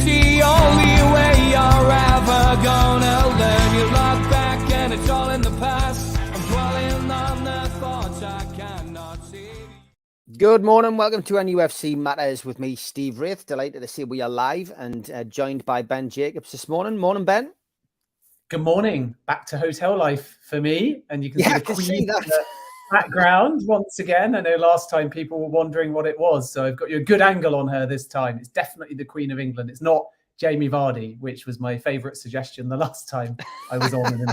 the only way you're ever gonna learn. You look back and it's all in the past. I'm dwelling on the thoughts I cannot see. Good morning. Welcome to NUFC Matters with me, Steve Wraith. Delighted to see we are live and joined by Ben Jacobs this morning. Morning, Ben. Good morning. Back to hotel life for me. And you can see the Queen see that. in the background once again. I know last time people were wondering what it was. So I've got you a good angle on her this time. It's definitely the Queen of England. It's not Jamie Vardy, which was my favourite suggestion the last time I was on.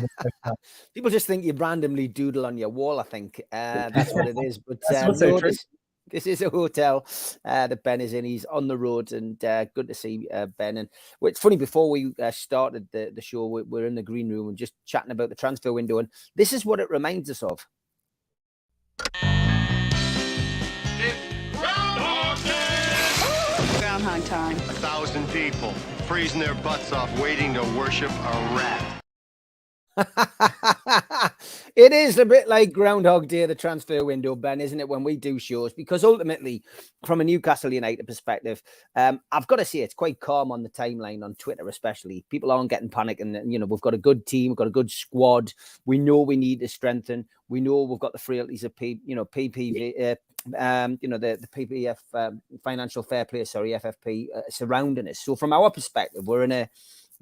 People just think you randomly doodle on your wall, I think. That's what it is. But That's also true. This is a hotel that Ben is in. He's on the road, and good to see Ben. And it's funny, before we started the show, we're in the green room and just chatting about the transfer window. And this is what it reminds us of. Groundhog time. 1,000 people freezing their butts off waiting to worship a rat. It is a bit like Groundhog Day, the transfer window, Ben, isn't it, when we do shows? Because ultimately, from a Newcastle United perspective, I've got to say it's quite calm on the timeline, on Twitter especially. People aren't getting panic, and we've got a good team, we've got a good squad. We know we need to strengthen. We know we've got the frailties of PPV, the PPF, financial fair play, FFP, surrounding us. So from our perspective, we're in a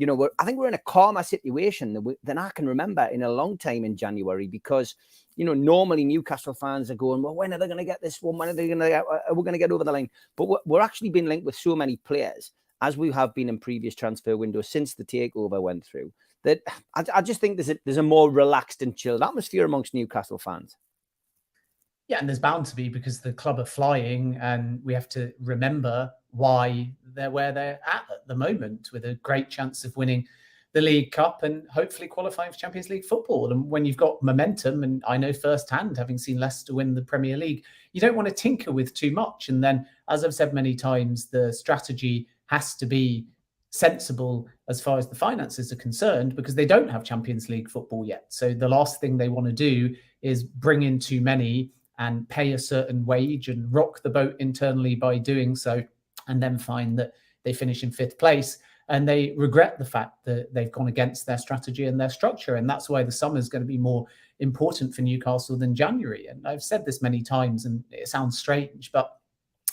I think we're in a calmer situation than I can remember in a long time in January, because, normally Newcastle fans are going, well, when are they going to get this one? When are we going to get over the line? But we're actually being linked with so many players, as we have been in previous transfer windows since the takeover went through, that I just think there's a more relaxed and chilled atmosphere amongst Newcastle fans. Yeah, and there's bound to be, because the club are flying, and we have to remember why they're where they're at the moment, with a great chance of winning the League Cup and hopefully qualifying for Champions League football. And when you've got momentum, and I know firsthand, having seen Leicester win the Premier League, you don't want to tinker with too much. And then, as I've said many times, the strategy has to be sensible as far as the finances are concerned, because they don't have Champions League football yet. So the last thing they want to do is bring in too many and pay a certain wage and rock the boat internally by doing so, and then find that they finish in fifth place and they regret the fact that they've gone against their strategy and their structure. And that's why the summer is going to be more important for Newcastle than January. And I've said this many times, and it sounds strange, but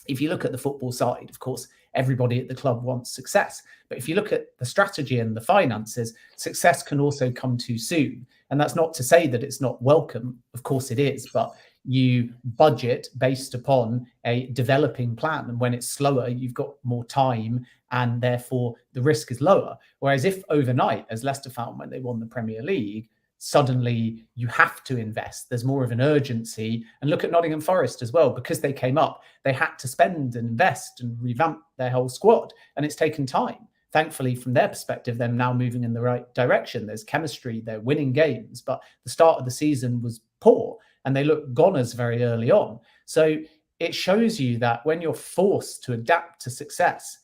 if you look at the football side, of course, everybody at the club wants success. But if you look at the strategy and the finances, success can also come too soon. And that's not to say that it's not welcome. Of course it is, but you budget based upon a developing plan. And when it's slower, you've got more time, and therefore the risk is lower. Whereas if overnight, as Leicester found when they won the Premier League, suddenly you have to invest, there's more of an urgency. And look at Nottingham Forest as well, because they came up, they had to spend and invest and revamp their whole squad. And it's taken time. Thankfully, from their perspective, they're now moving in the right direction. There's chemistry, they're winning games, but the start of the season was poor, and they looked goners very early on. So it shows you that when you're forced to adapt to success,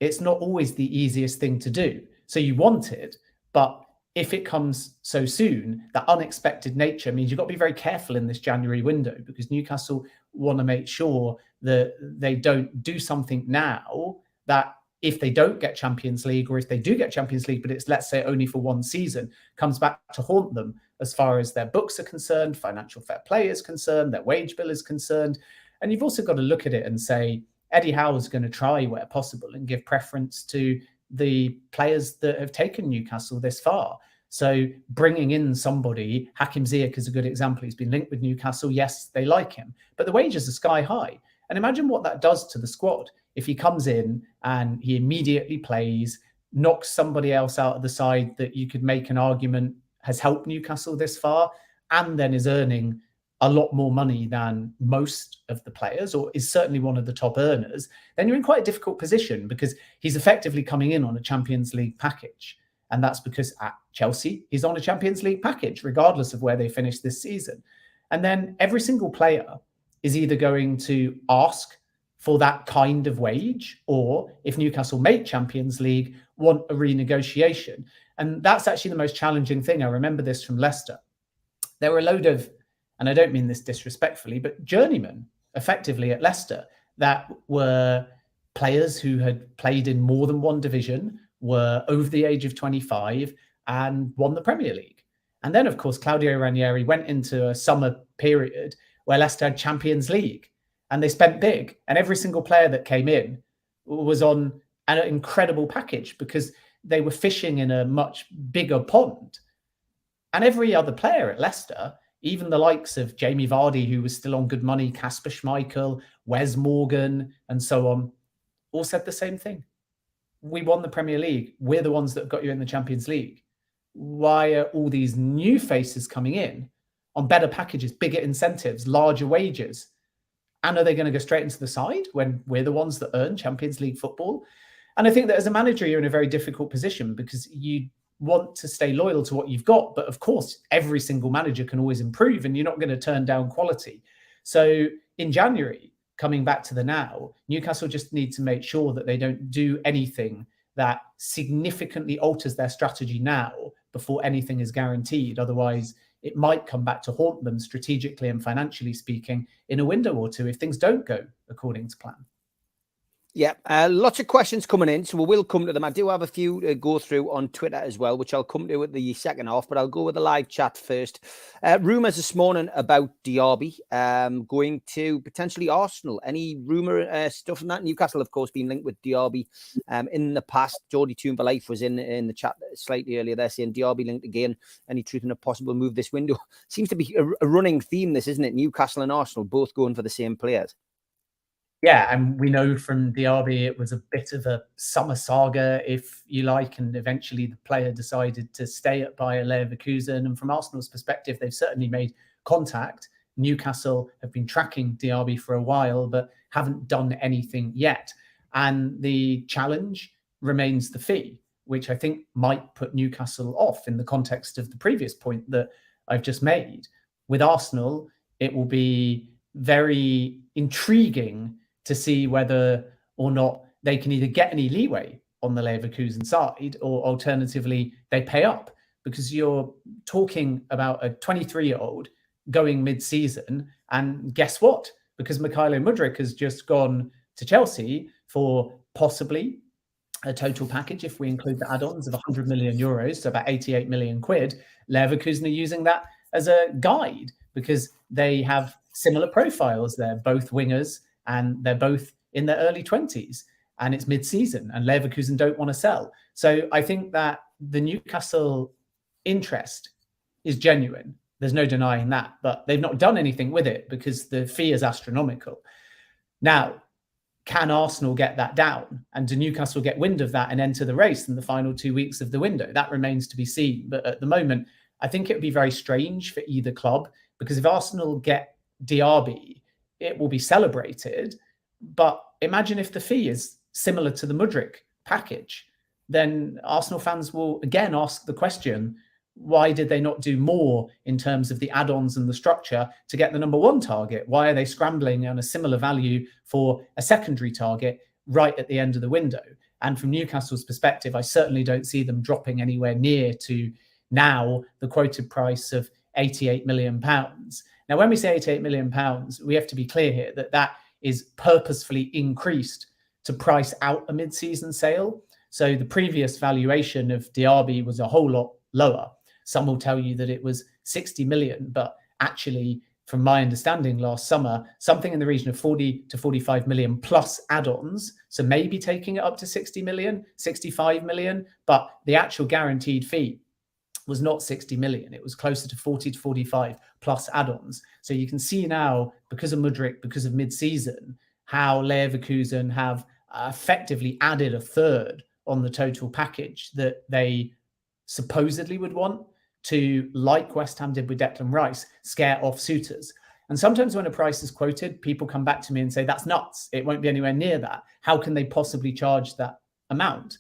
it's not always the easiest thing to do. So you want it, but if it comes so soon, that unexpected nature means you've got to be very careful in this January window, because Newcastle want to make sure that they don't do something now that, if they don't get Champions League, or if they do get Champions League, but it's, let's say, only for one season, comes back to haunt them as far as their books are concerned, financial fair play is concerned, their wage bill is concerned. And you've also got to look at it and say, Eddie Howe is going to try where possible and give preference to the players that have taken Newcastle this far. So bringing in somebody, Hakim Ziyech is a good example. He's been linked with Newcastle. Yes, they like him, but the wages are sky high. And imagine what that does to the squad if he comes in and he immediately plays, knocks somebody else out of the side that you could make an argument has helped Newcastle this far, and then is earning a lot more money than most of the players, or is certainly one of the top earners. Then you're in quite a difficult position, because he's effectively coming in on a Champions League package. And that's because at Chelsea, he's on a Champions League package, regardless of where they finish this season. And then every single player is either going to ask for that kind of wage, or if Newcastle make Champions League, want a renegotiation. And that's actually the most challenging thing. I remember this from Leicester. There were a load of, and I don't mean this disrespectfully, but journeymen effectively at Leicester that were players who had played in more than one division, were over the age of 25 and won the Premier League. And then, of course, Claudio Ranieri went into a summer period where Leicester had Champions League and they spent big. And every single player that came in was on an incredible package because they were fishing in a much bigger pond. And every other player at Leicester, even the likes of Jamie Vardy, who was still on good money, Kasper Schmeichel, Wes Morgan, and so on, all said the same thing. We won the Premier League. We're the ones that got you in the Champions League. Why are all these new faces coming in on better packages, bigger incentives, larger wages? And are they going to go straight into the side when we're the ones that earn Champions League football? And I think that as a manager, you're in a very difficult position because you want to stay loyal to what you've got. But of course, every single manager can always improve and you're not going to turn down quality. So in January, coming back to the now, Newcastle just need to make sure that they don't do anything that significantly alters their strategy now before anything is guaranteed. Otherwise, it might come back to haunt them strategically and financially speaking in a window or two if things don't go according to plan. Yeah, lots of questions coming in, so we will come to them. I do have a few to go through on Twitter as well, which I'll come to at the second half, but I'll go with the live chat first. Rumours this morning about Diaby going to potentially Arsenal. Any rumour stuff on that? Newcastle, of course, been linked with Diaby in the past. Geordie Toonbelife was in the chat slightly earlier there saying Diaby linked again. Any truth in a possible move this window? Seems to be a running theme, this, isn't it? Newcastle and Arsenal both going for the same players. Yeah, and we know from Diaby it was a bit of a summer saga, if you like, and eventually the player decided to stay at Bayer Leverkusen. And from Arsenal's perspective, they've certainly made contact. Newcastle have been tracking Diaby for a while, but haven't done anything yet. And the challenge remains the fee, which I think might put Newcastle off in the context of the previous point that I've just made. With Arsenal, it will be very intriguing to see whether or not they can either get any leeway on the Leverkusen side or alternatively they pay up, because you're talking about a 23-year-old going mid-season. And guess what? Because Mykhailo Mudryk has just gone to Chelsea for possibly a total package, if we include the add-ons, of 100 million euros, so about 88 million quid. Leverkusen are using that as a guide because they have similar profiles. They're both wingers and they're both in their early 20s and it's mid-season and Leverkusen don't want to sell. So I think that the Newcastle interest is genuine. There's no denying that, but they've not done anything with it because the fee is astronomical. Now, can Arsenal get that down? And do Newcastle get wind of that and enter the race in the final 2 weeks of the window? That remains to be seen. But at the moment, I think it would be very strange for either club, because if Arsenal get Diaby, it will be celebrated. But imagine if the fee is similar to the Mudryk package, then Arsenal fans will again ask the question, why did they not do more in terms of the add-ons and the structure to get the number one target? Why are they scrambling on a similar value for a secondary target right at the end of the window? And from Newcastle's perspective, I certainly don't see them dropping anywhere near to now the quoted price of £88 million. Now, when we say £88 million, we have to be clear here that that is purposefully increased to price out a mid-season sale. So the previous valuation of Diaby was a whole lot lower. Some will tell you that it was 60 million, but actually, from my understanding last summer, something in the region of 40 to 45 million plus add-ons. So maybe taking it up to 60 million, 65 million, but the actual guaranteed fee was not 60 million. It was closer to 40 to 45 plus add-ons. So you can see now, because of Mudryk, because of mid-season, how Leverkusen have effectively added a third on the total package that they supposedly would want to, like West Ham did with Declan Rice, scare off suitors. And sometimes when a price is quoted, people come back to me and say, that's nuts. It won't be anywhere near that. How can they possibly charge that amount?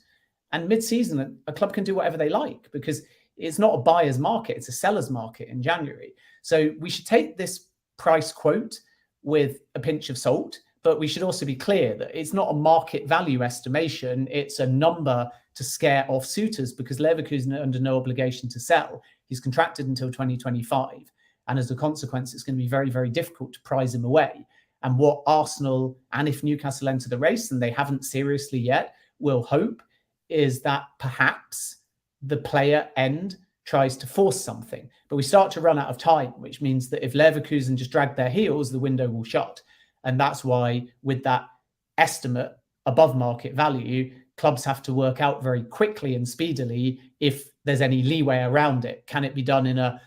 And mid-season, a club can do whatever they like because it's not a buyer's market, it's a seller's market in January. So we should take this price quote with a pinch of salt, but we should also be clear that it's not a market value estimation. It's a number to scare off suitors because Leverkusen are under no obligation to sell. He's contracted until 2025. And as a consequence, it's going to be very, very difficult to prize him away. And what Arsenal, and if Newcastle enter the race, and they haven't seriously yet, will hope is that perhaps the player end tries to force something. But we start to run out of time, which means that if Leverkusen just drag their heels, the window will shut. And that's why with that estimate above market value, clubs have to work out very quickly and speedily if there's any leeway around it. Can it be done in a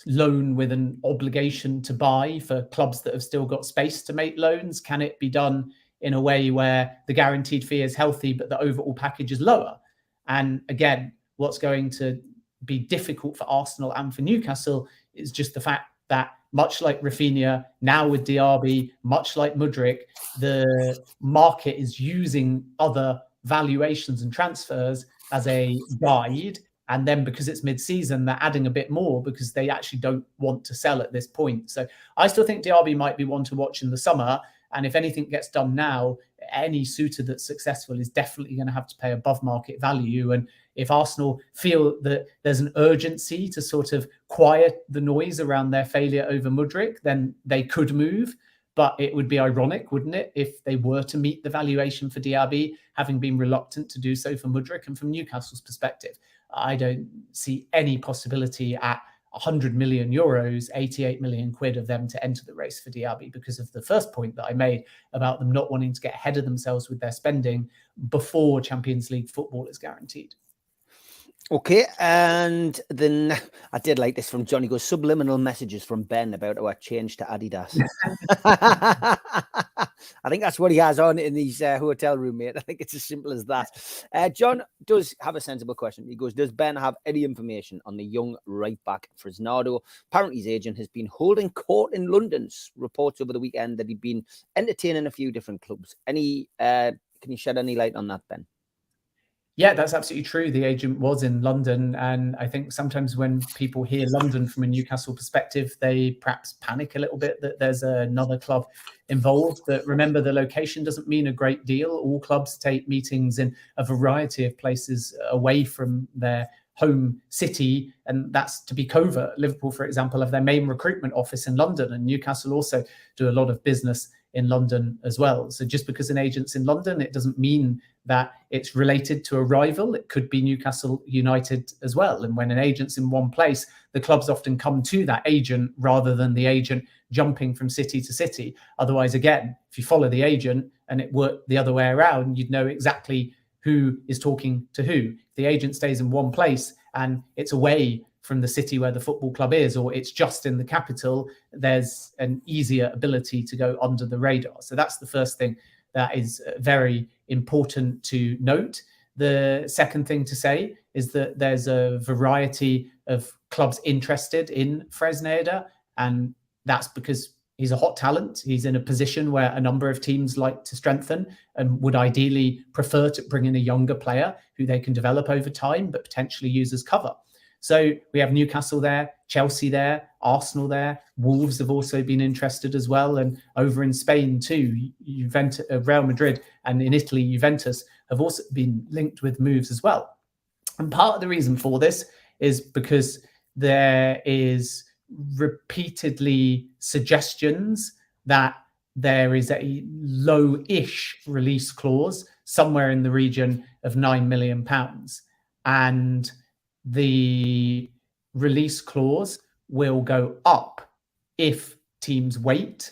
loan with an obligation to buy for clubs that have still got space to make loans? Can it be done in a way where the guaranteed fee is healthy, but the overall package is lower? And again, what's going to be difficult for Arsenal and for Newcastle is just the fact that much like Rafinha, now with Diaby, much like Mudryk, the market is using other valuations and transfers as a guide. And then because it's mid-season, they're adding a bit more because they actually don't want to sell at this point. So I still think Diaby might be one to watch in the summer. And if anything gets done now, any suitor that's successful is definitely going to have to pay above market value. And if Arsenal feel that there's an urgency to sort of quiet the noise around their failure over Mudryk, then they could move. But it would be ironic, wouldn't it, if they were to meet the valuation for Diaby, having been reluctant to do so for Mudryk. And from Newcastle's perspective, I don't see any possibility at 100 million euros, 88 million quid of them to enter the race for Diaby because of the first point that I made about them not wanting to get ahead of themselves with their spending before Champions League football is guaranteed. Okay, and then I did like this from Johnny. Goes subliminal messages from Ben about our change to Adidas. I think that's what he has on in his hotel room, mate. I think it's as simple as that. John does have a sensible question. He goes, does Ben have any information on the young right back Fresneda? Apparently his agent has been holding court in London. Reports over the weekend that he'd been entertaining a few different clubs. Can you shed any light on that, Ben? Yeah, that's absolutely true. The agent was in London. And I think sometimes when people hear London from a Newcastle perspective, they perhaps panic a little bit that there's another club involved. But remember, the location doesn't mean a great deal. All clubs take meetings in a variety of places away from their home city, and that's to be covert. Liverpool, for example, have their main recruitment office in London, and Newcastle also do a lot of business in London as well. So just because an agent's in London, it doesn't mean that it's related to a rival. It could be Newcastle United as well. And when an agent's in one place, the clubs often come to that agent rather than the agent jumping from city to city. Otherwise, again, if you follow the agent and it worked the other way around, you'd know exactly who is talking to who. If the agent stays in one place and it's away from the city where the football club is, or it's just in the capital, there's an easier ability to go under the radar. So that's the first thing that is very important to note. The second thing to say is that there's a variety of clubs interested in Fresneda, and that's because he's a hot talent. He's in a position where a number of teams like to strengthen and would ideally prefer to bring in a younger player who they can develop over time, but potentially use as cover. So we have Newcastle there, Chelsea there, Arsenal there. Wolves have also been interested as well. And over in Spain too, Real Madrid, and in Italy, Juventus have also been linked with moves as well. And part of the reason for this is because there is repeatedly suggestions that there is a low-ish release clause somewhere in the region of £9 million. And the release clause will go up if teams wait,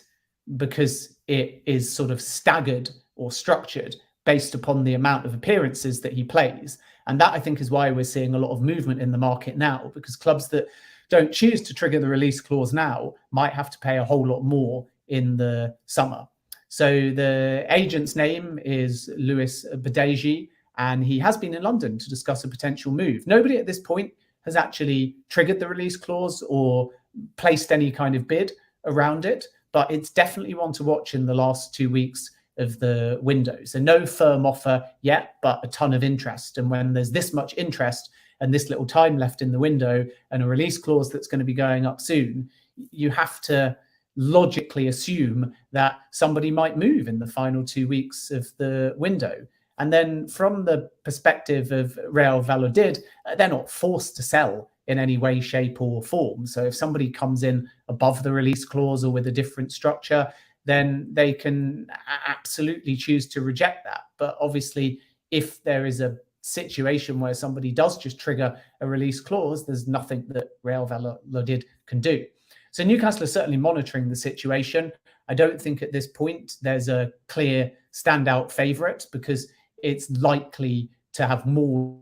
because it is sort of staggered or structured based upon the amount of appearances that he plays. And that, I think, is why we're seeing a lot of movement in the market now, because clubs that don't choose to trigger the release clause now might have to pay a whole lot more in the summer. So the agent's name is Louis Badeji, and he has been in London to discuss a potential move. Nobody at this point has actually triggered the release clause or placed any kind of bid around it, but it's definitely one to watch in the last 2 weeks of the window. So no firm offer yet, but a ton of interest. And when there's this much interest and this little time left in the window and a release clause that's going to be going up soon, you have to logically assume that somebody might move in the final 2 weeks of the window. And then from the perspective of Real Valladolid, they're not forced to sell in any way, shape or form. So if somebody comes in above the release clause or with a different structure, then they can absolutely choose to reject that. But obviously, if there is a situation where somebody does just trigger a release clause, there's nothing that Real Valladolid can do. So Newcastle are certainly monitoring the situation. I don't think at this point there's a clear standout favourite, because it's likely to have more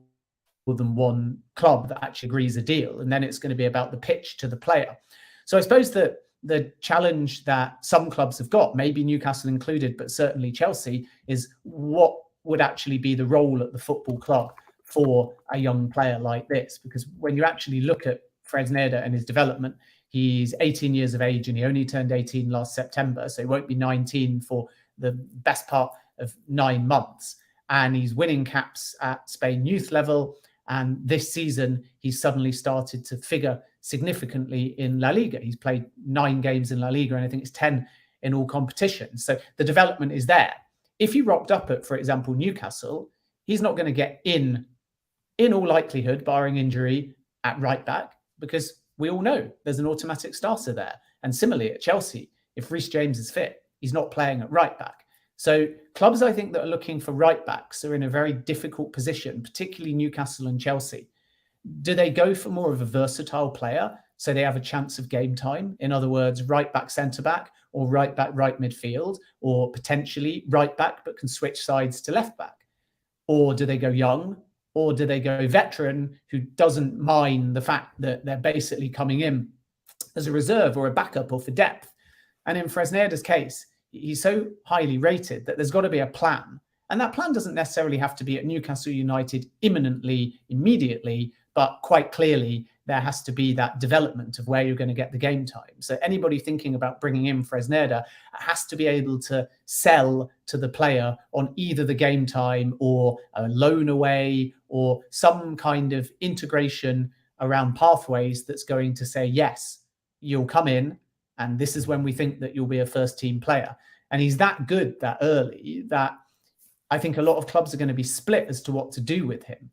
than one club that actually agrees a deal. And then it's going to be about the pitch to the player. So I suppose that the challenge that some clubs have got, maybe Newcastle included, but certainly Chelsea, is what would actually be the role at the football club for a young player like this. Because when you actually look at Fresneda and his development, he's 18 years of age and he only turned 18 last September. So he won't be 19 for the best part of 9 months. And he's winning caps at Spain youth level. And this season, he's suddenly started to figure significantly in La Liga. He's played 9 games in La Liga, and I think it's 10 in all competitions. So the development is there. If he rocked up at, for example, Newcastle, he's not going to get in all likelihood, barring injury, at right back, because we all know there's an automatic starter there. And similarly at Chelsea, if Reece James is fit, he's not playing at right back. So clubs, I think, that are looking for right backs are in a very difficult position, particularly Newcastle and Chelsea. Do they go for more of a versatile player so they have a chance of game time? In other words, right back, centre back, or right back, right midfield, or potentially right back but can switch sides to left back? Or do they go young? Or do they go veteran who doesn't mind the fact that they're basically coming in as a reserve or a backup or for depth? And in Fresneda's case, he's so highly rated that there's got to be a plan. And that plan doesn't necessarily have to be at Newcastle United imminently, immediately, but quite clearly there has to be that development of where you're going to get the game time. So anybody thinking about bringing in Fresneda has to be able to sell to the player on either the game time or a loan away or some kind of integration around pathways that's going to say, yes, you'll come in and this is when we think that you'll be a first team player. And he's that good that early that I think a lot of clubs are going to be split as to what to do with him.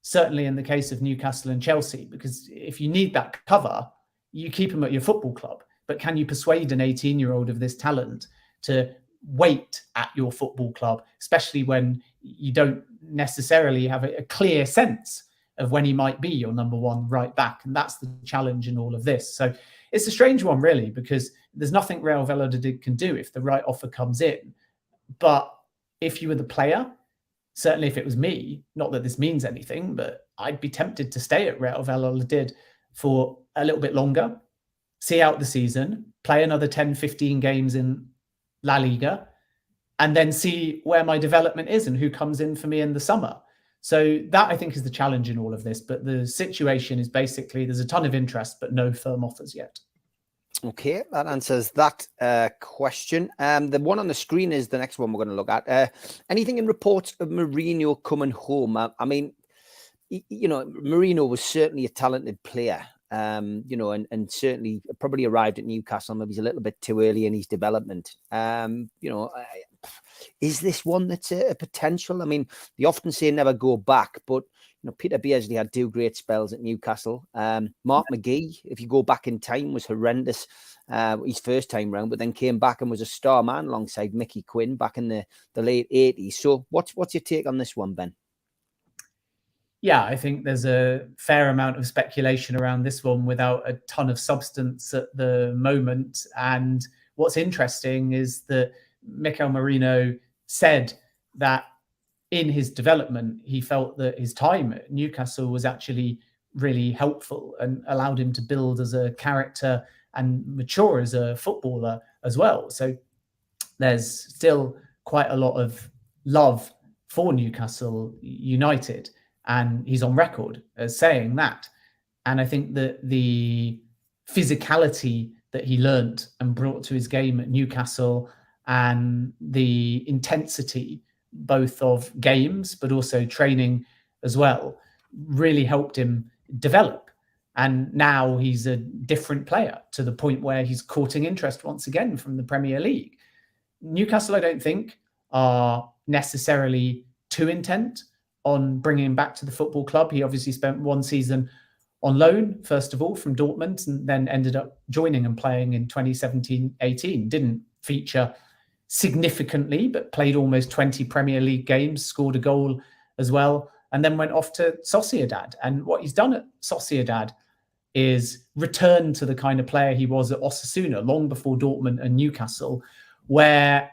Certainly in the case of Newcastle and Chelsea, because if you need that cover, you keep him at your football club. But can you persuade an 18-year-old of this talent to wait at your football club, especially when you don't necessarily have a clear sense of when he might be your number one right back? And that's the challenge in all of this. So it's a strange one, really, because there's nothing Real Valladolid can do if the right offer comes in. But if you were the player, certainly if it was me, not that this means anything, but I'd be tempted to stay at Real Valladolid for a little bit longer, see out the season, play another 10, 15 games in La Liga, and then see where my development is and who comes in for me in the summer. So that, I think, is the challenge in all of this. But the situation is basically there's a ton of interest, but no firm offers yet. Okay, that answers that question. The one on the screen is the next one we're going to look at. Anything in reports of Merino coming home? I mean, you know, Merino was certainly a talented player, you know, and certainly probably arrived at Newcastle. Maybe he's a little bit too early in his development. You know, is this one that's a potential? I mean, they often say never go back, but you know, Peter Beardsley had 2 great spells at Newcastle. Mark McGee, if you go back in time, was horrendous his first time round, but then came back and was a star man alongside Mickey Quinn back in the late 80s. So what's your take on this one, Ben? Yeah, I think there's a fair amount of speculation around this one without a ton of substance at the moment. And what's interesting is that Mikel Merino said that in his development, he felt that his time at Newcastle was actually really helpful and allowed him to build as a character and mature as a footballer as well. So there's still quite a lot of love for Newcastle United, and he's on record as saying that. And I think that the physicality that he learnt and brought to his game at Newcastle and the intensity both of games but also training as well really helped him develop. And now he's a different player to the point where he's courting interest once again from the Premier League. Newcastle, I don't think, are necessarily too intent on bringing him back to the football club. He obviously spent 1 season on loan, first of all, from Dortmund, and then ended up joining and playing in 2017-18. Didn't feature significantly, but played almost 20 Premier League games, scored a goal as well, and then went off to Sociedad. And what he's done at Sociedad is return to the kind of player he was at Osasuna long before Dortmund and Newcastle, where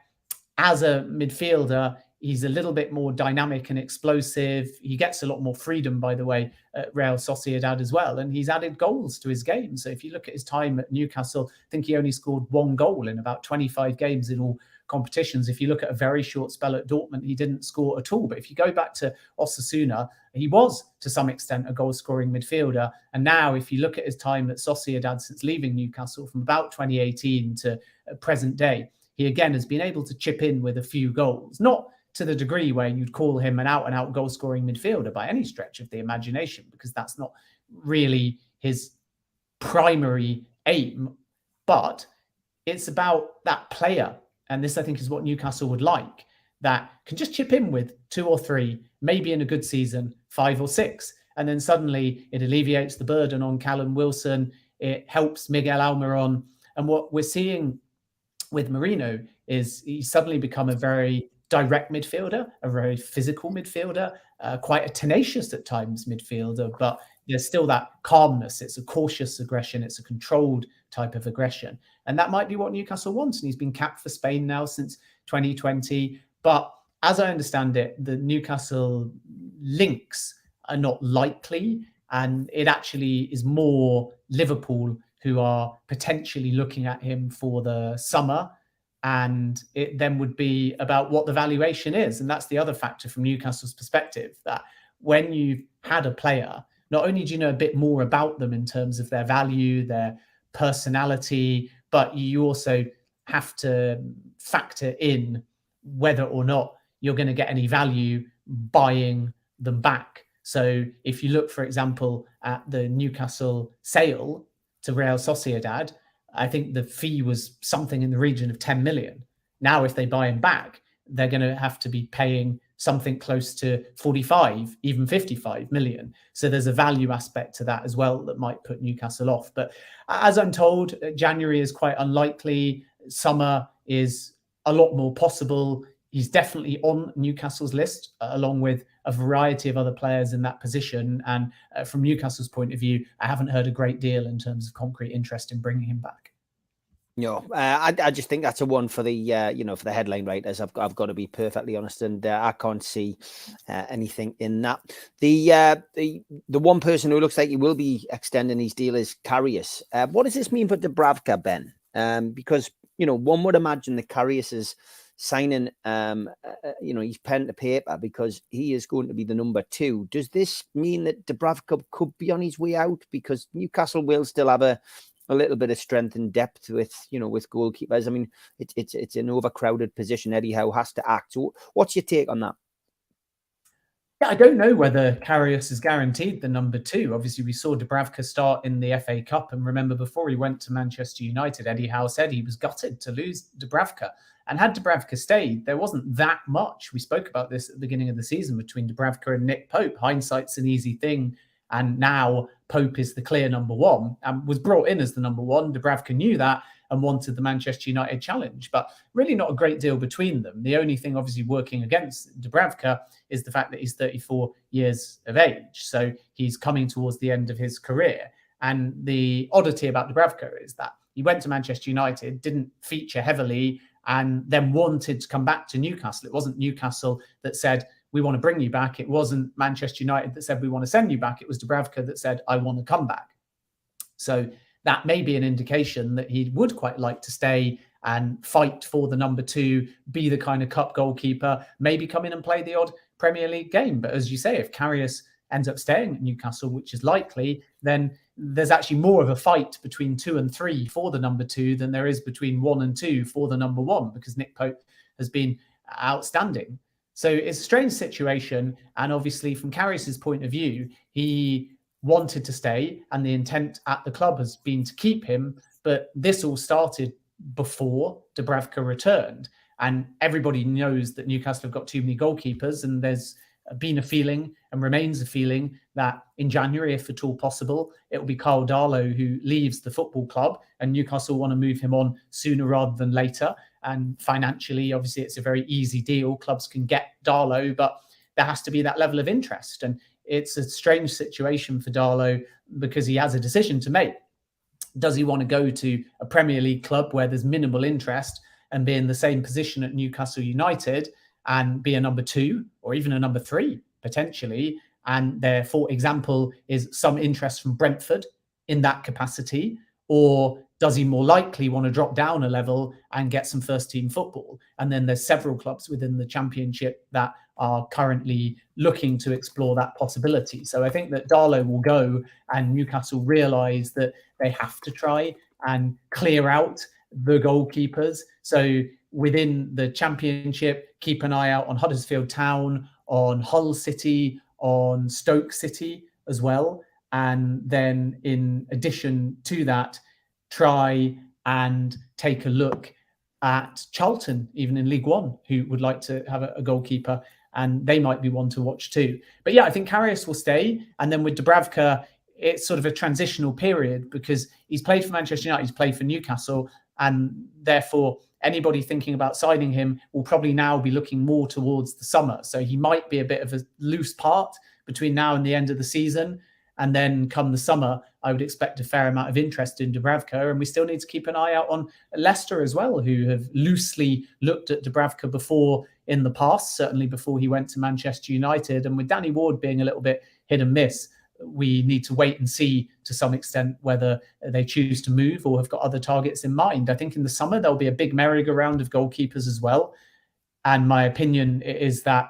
as a midfielder, he's a little bit more dynamic and explosive. He gets a lot more freedom, by the way, at Real Sociedad as well. And he's added goals to his game. So if you look at his time at Newcastle, I think he only scored 1 goal in about 25 games in all competitions. If you look at a very short spell at Dortmund, he didn't score at all. But if you go back to Osasuna, he was to some extent a goal-scoring midfielder. And now if you look at his time at Sociedad since leaving Newcastle from about 2018 to present day, he again has been able to chip in with a few goals. Not to the degree where you'd call him an out-and-out goal-scoring midfielder by any stretch of the imagination, because that's not really his primary aim. But it's about that player, and this, I think, is what Newcastle would like, that can just chip in with 2 or 3, maybe in a good season, 5 or 6. And then suddenly it alleviates the burden on Callum Wilson. It helps Miguel Almiron. And what we're seeing with Merino is he's suddenly become a very direct midfielder, a very physical midfielder, quite a tenacious at times midfielder, but there's still that calmness. It's a cautious aggression. It's a controlled type of aggression. And that might be what Newcastle wants. And he's been capped for Spain now since 2020. But as I understand it, the Newcastle links are not likely. And it actually is more Liverpool who are potentially looking at him for the summer. And it then would be about what the valuation is. And that's the other factor from Newcastle's perspective, that when you've had a player, not only do you know a bit more about them in terms of their value, their personality, but you also have to factor in whether or not you're going to get any value buying them back. So if you look, for example, at the Newcastle sale to Real Sociedad, I think the fee was something in the region of 10 million. Now, if they buy him back, they're going to have to be paying something close to 45, even 55 million. So there's a value aspect to that as well that might put Newcastle off. But as I'm told, January is quite unlikely. Summer is a lot more possible. He's definitely on Newcastle's list, along with a variety of other players in that position. And from Newcastle's point of view, I haven't heard a great deal in terms of concrete interest in bringing him back. No, I just think that's a one for the for the headline writers. I've got to be perfectly honest, and I can't see anything in that. The one person who looks like he will be extending his deal is Karius. What does this mean for Dubravka, Ben? Because one would imagine that Karius is signing his pen to paper because he is going to be the number 2. Does this mean that Dubravka could be on his way out, because Newcastle will still have a little bit of strength and depth with goalkeepers? I mean, it's an overcrowded position. Eddie Howe has to act. So what's your take on that? Yeah, I don't know whether Karius is guaranteed the number 2. Obviously, we saw Dubravka start in the FA Cup. And remember, before he went to Manchester United, Eddie Howe said he was gutted to lose Dubravka. And had Dubravka stayed, there wasn't that much. We spoke about this at the beginning of the season between Dubravka and Nick Pope. Hindsight's an easy thing. And now Pope is the clear number 1 and was brought in as the number 1. Dubravka knew that and wanted the Manchester United challenge, but really not a great deal between them. The only thing obviously working against Dubravka is the fact that he's 34 years of age. So he's coming towards the end of his career. And the oddity about Dubravka is that he went to Manchester United, didn't feature heavily, and then wanted to come back to Newcastle. It wasn't Newcastle that said, we want to bring you back. It wasn't Manchester United that said, we want to send you back. It was Dubravka that said, I want to come back. So that may be an indication that he would quite like to stay and fight for the number 2, be the kind of cup goalkeeper, maybe come in and play the odd Premier League game. But as you say, if Karius ends up staying at Newcastle, which is likely, then there's actually more of a fight between 2 and 3 for the number 2 than there is between 1 and 2 for the number 1, because Nick Pope has been outstanding. So it's a strange situation. And obviously from Karius's point of view, he wanted to stay and the intent at the club has been to keep him. But this all started before Dubravka returned. And everybody knows that Newcastle have got too many goalkeepers, and there's been a feeling and remains a feeling that in January, if at all possible, it will be Carl Darlow who leaves the football club, and Newcastle want to move him on sooner rather than later. And financially, obviously, it's a very easy deal. Clubs can get Darlow, but there has to be that level of interest. And it's a strange situation for Darlow because he has a decision to make. Does he want to go to a Premier League club where there's minimal interest and be in the same position at Newcastle United and be a number 2 or even a number 3 potentially? And there, for example, is some interest from Brentford in that capacity? Or does he more likely want to drop down a level and get some first team football? And then there's several clubs within the Championship that are currently looking to explore that possibility. So I think that Darlow will go and Newcastle realise that they have to try and clear out the goalkeepers. So within the Championship, keep an eye out on Huddersfield Town, on Hull City, on Stoke City as well. And then in addition to that, try and take a look at Charlton, even in League One, who would like to have a goalkeeper, and they might be one to watch too. But yeah, I think Karius will stay. And then with Dubravka, it's sort of a transitional period because he's played for Manchester United, he's played for Newcastle, and therefore anybody thinking about signing him will probably now be looking more towards the summer. So he might be a bit of a loose part between now and the end of the season. And then come the summer, I would expect a fair amount of interest in Dubravka. And we still need to keep an eye out on Leicester as well, who have loosely looked at Dubravka before in the past, certainly before he went to Manchester United. And with Danny Ward being a little bit hit and miss, we need to wait and see to some extent whether they choose to move or have got other targets in mind. I think in the summer, there'll be a big merry-go-round of goalkeepers as well. And my opinion is that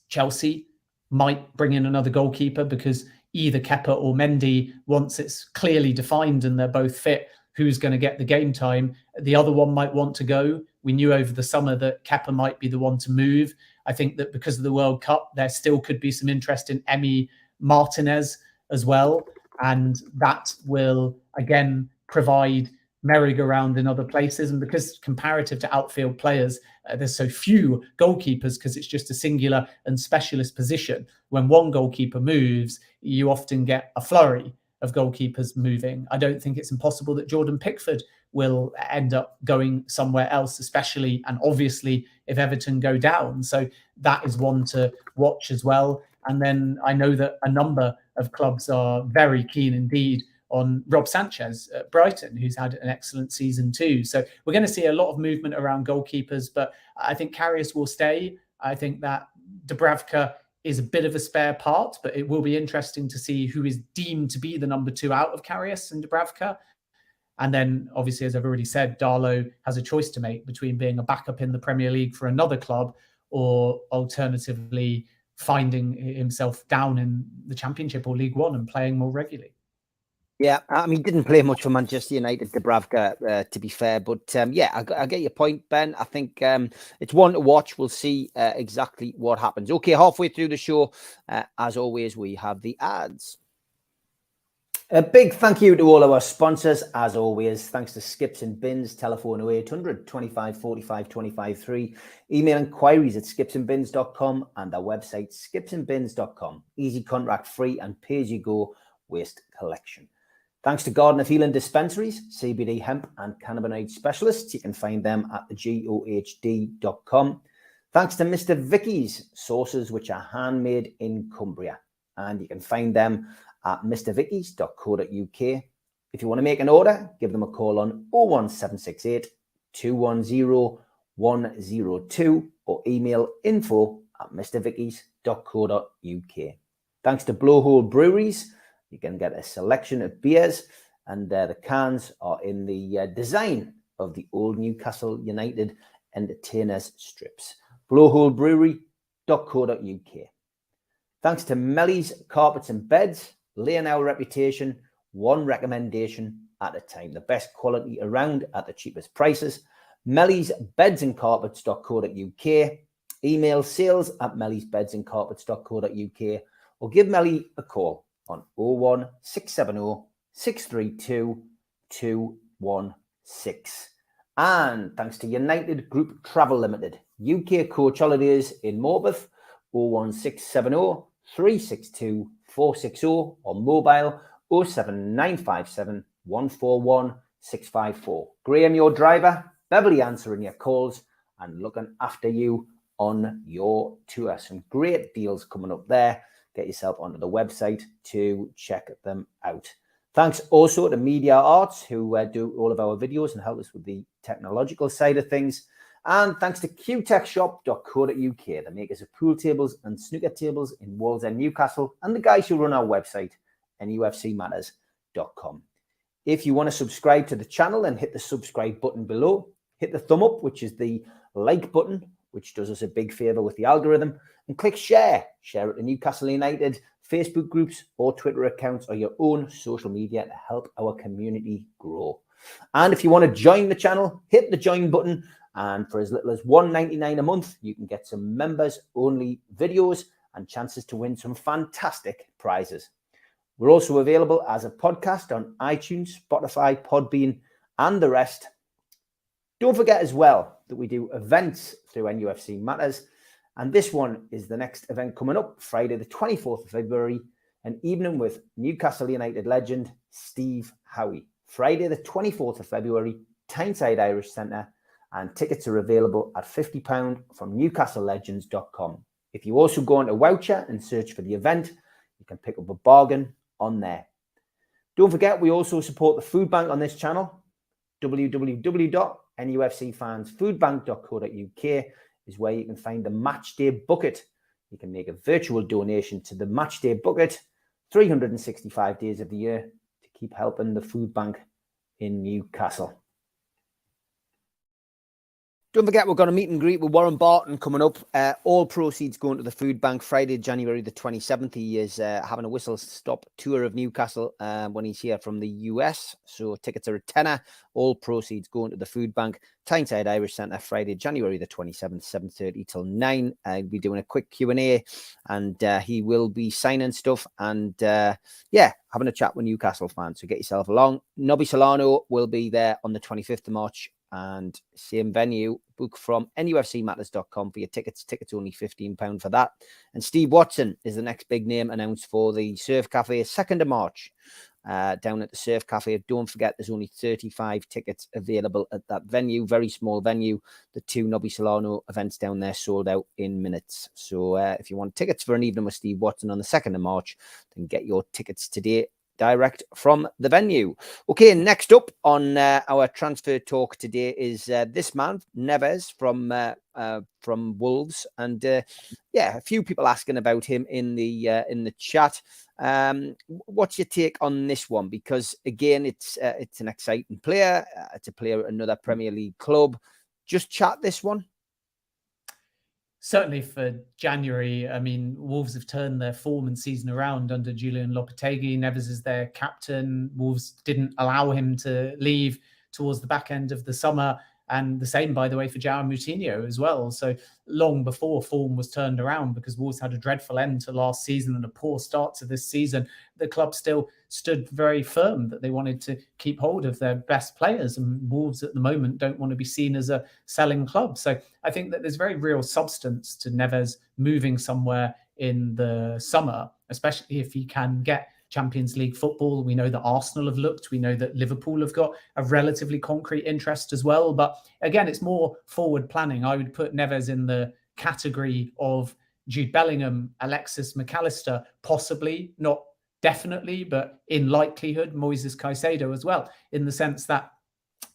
Chelsea might bring in another goalkeeper because either Kepa or Mendy, once it's clearly defined and they're both fit, who's going to get the game time. The other one might want to go. We knew over the summer that Kepa might be the one to move. I think that because of the World Cup, there still could be some interest in Emi Martinez as well. And that will, again, provide merry-go-round in other places. And because comparative to outfield players, there's so few goalkeepers because it's just a singular and specialist position. When one goalkeeper moves, you often get a flurry of goalkeepers moving. I don't think it's impossible that Jordan Pickford will end up going somewhere else, especially and obviously if Everton go down. So that is one to watch as well. And then I know that a number of clubs are very keen indeed on Rob Sanchez at Brighton, who's had an excellent season too. So we're going to see a lot of movement around goalkeepers, but I think Karius will stay. I think that Dubravka is a bit of a spare part, but it will be interesting to see who is deemed to be the number 2 out of Karius and Dubravka. And then obviously, as I've already said, Darlow has a choice to make between being a backup in the Premier League for another club or alternatively finding himself down in the Championship or League One and playing more regularly. Yeah, I mean, didn't play much for Manchester United, Dubravka, to be fair. But yeah, I get your point, Ben. I think it's one to watch. We'll see exactly what happens. Okay, halfway through the show, as always, we have the ads. A big thank you to all our sponsors, as always. Thanks to Skips and Bins, telephone 0800 25 45 25 3, email inquiries at skipsandbins.com and our website skipsandbins.com. Easy, contract free and pay-as-you-go waste collection. Thanks to Garden of Healing Dispensaries, CBD hemp and cannabinoid specialists. You can find them at thegohd.com. Thanks to Mr. Vicky's sauces, which are handmade in Cumbria. And you can find them at mrvickys.co.uk. If you want to make an order, give them a call on 01768 210 102 or email info@mrvickys.co.uk. Thanks to Blowhole Breweries. You can get a selection of beers, and the cans are in the design of the old Newcastle United entertainers strips. Blowholebrewery.co.uk. Thanks to Melly's Carpets and Beds, laying our reputation, one recommendation at a time. The best quality around at the cheapest prices. Melly's Beds and Carpets.co.uk. Email sales@mellysbedsandcarpets.co.uk or give Melly a call on 01670 632 216. And thanks to United Group Travel Limited, UK coach holidays in Morpeth, 01670 362 460 or mobile 07957 141 654. Graham, your driver, Beverly answering your calls and looking after you on your tour. Some great deals coming up there. Get yourself onto the website to check them out. Thanks also to Media Arts, who do all of our videos and help us with the technological side of things. And thanks to qtechshop.co.uk, the makers of pool tables and snooker tables in Wallsend, Newcastle, and the guys who run our website, NUFCmatters.com. If you want to subscribe to the channel, then hit the subscribe button below. Hit the thumb up, which is the like button, which does us a big favour with the algorithm. And click share. Share it to Newcastle United, Facebook groups or Twitter accounts or your own social media to help our community grow. And if you want to join the channel, hit the join button. And for as little as $1.99 a month, you can get some members-only videos and chances to win some fantastic prizes. We're also available as a podcast on iTunes, Spotify, Podbean, and the rest. Don't forget as well that we do events through NUFC Matters. And this one is the next event coming up, Friday the 24th of February, an evening with Newcastle United legend Steve Howie. Friday the 24th of February, Tyneside Irish Centre, and tickets are available at £50 from newcastlelegends.com. If you also go onto Voucher and search for the event, you can pick up a bargain on there. Don't forget, we also support the food bank on this channel. www.nufcfansfoodbank.co.uk is where you can find the Matchday Bucket. You can make a virtual donation to the Matchday Bucket 365 days of the year to keep helping the food bank in Newcastle. Don't forget, we're going to meet and greet with Warren Barton coming up. All proceeds going to the food bank Friday, January the 27th. He is having a whistle-stop tour of Newcastle when he's here from the US. So tickets are a tenner. All proceeds going to the food bank. Tyneside Irish Centre, Friday, January the 27th, 7:30 till 9. I'll be doing a quick Q&A and he will be signing stuff and, having a chat with Newcastle fans. So get yourself along. Nobby Solano will be there on the 25th of March. And same venue, book from nufcmatters.com for your tickets. Tickets only £15 for that. And Steve Watson is the next big name announced for the Surf Cafe, 2nd of March, down at the Surf Cafe. Don't forget, there's only 35 tickets available at that venue. Very small venue. The two Nobby Solano events down there sold out in minutes. So if you want tickets for an evening with Steve Watson on the 2nd of March, then get your tickets today, direct from the venue. Okay, next up on our transfer talk today is this man, Neves from Wolves, and a few people asking about him in the chat. What's your take on this one? Because again, it's an exciting player. It's a player at another Premier League club. Just chat this one. Certainly for January, I mean, Wolves have turned their form and season around under Julian Lopetegui. Neves is their captain. Wolves didn't allow him to leave towards the back end of the summer. And the same, by the way, for João Moutinho as well. So long before form was turned around, because Wolves had a dreadful end to last season and a poor start to this season, the club still stood very firm that they wanted to keep hold of their best players. And Wolves at the moment don't want to be seen as a selling club. So I think that there's very real substance to Neves moving somewhere in the summer, especially if he can get Champions League football. We know that Arsenal have looked. We know that Liverpool have got a relatively concrete interest as well. But again, it's more forward planning. I would put Neves in the category of Jude Bellingham, Alexis McAllister, possibly, not definitely, but in likelihood, Moises Caicedo as well, in the sense that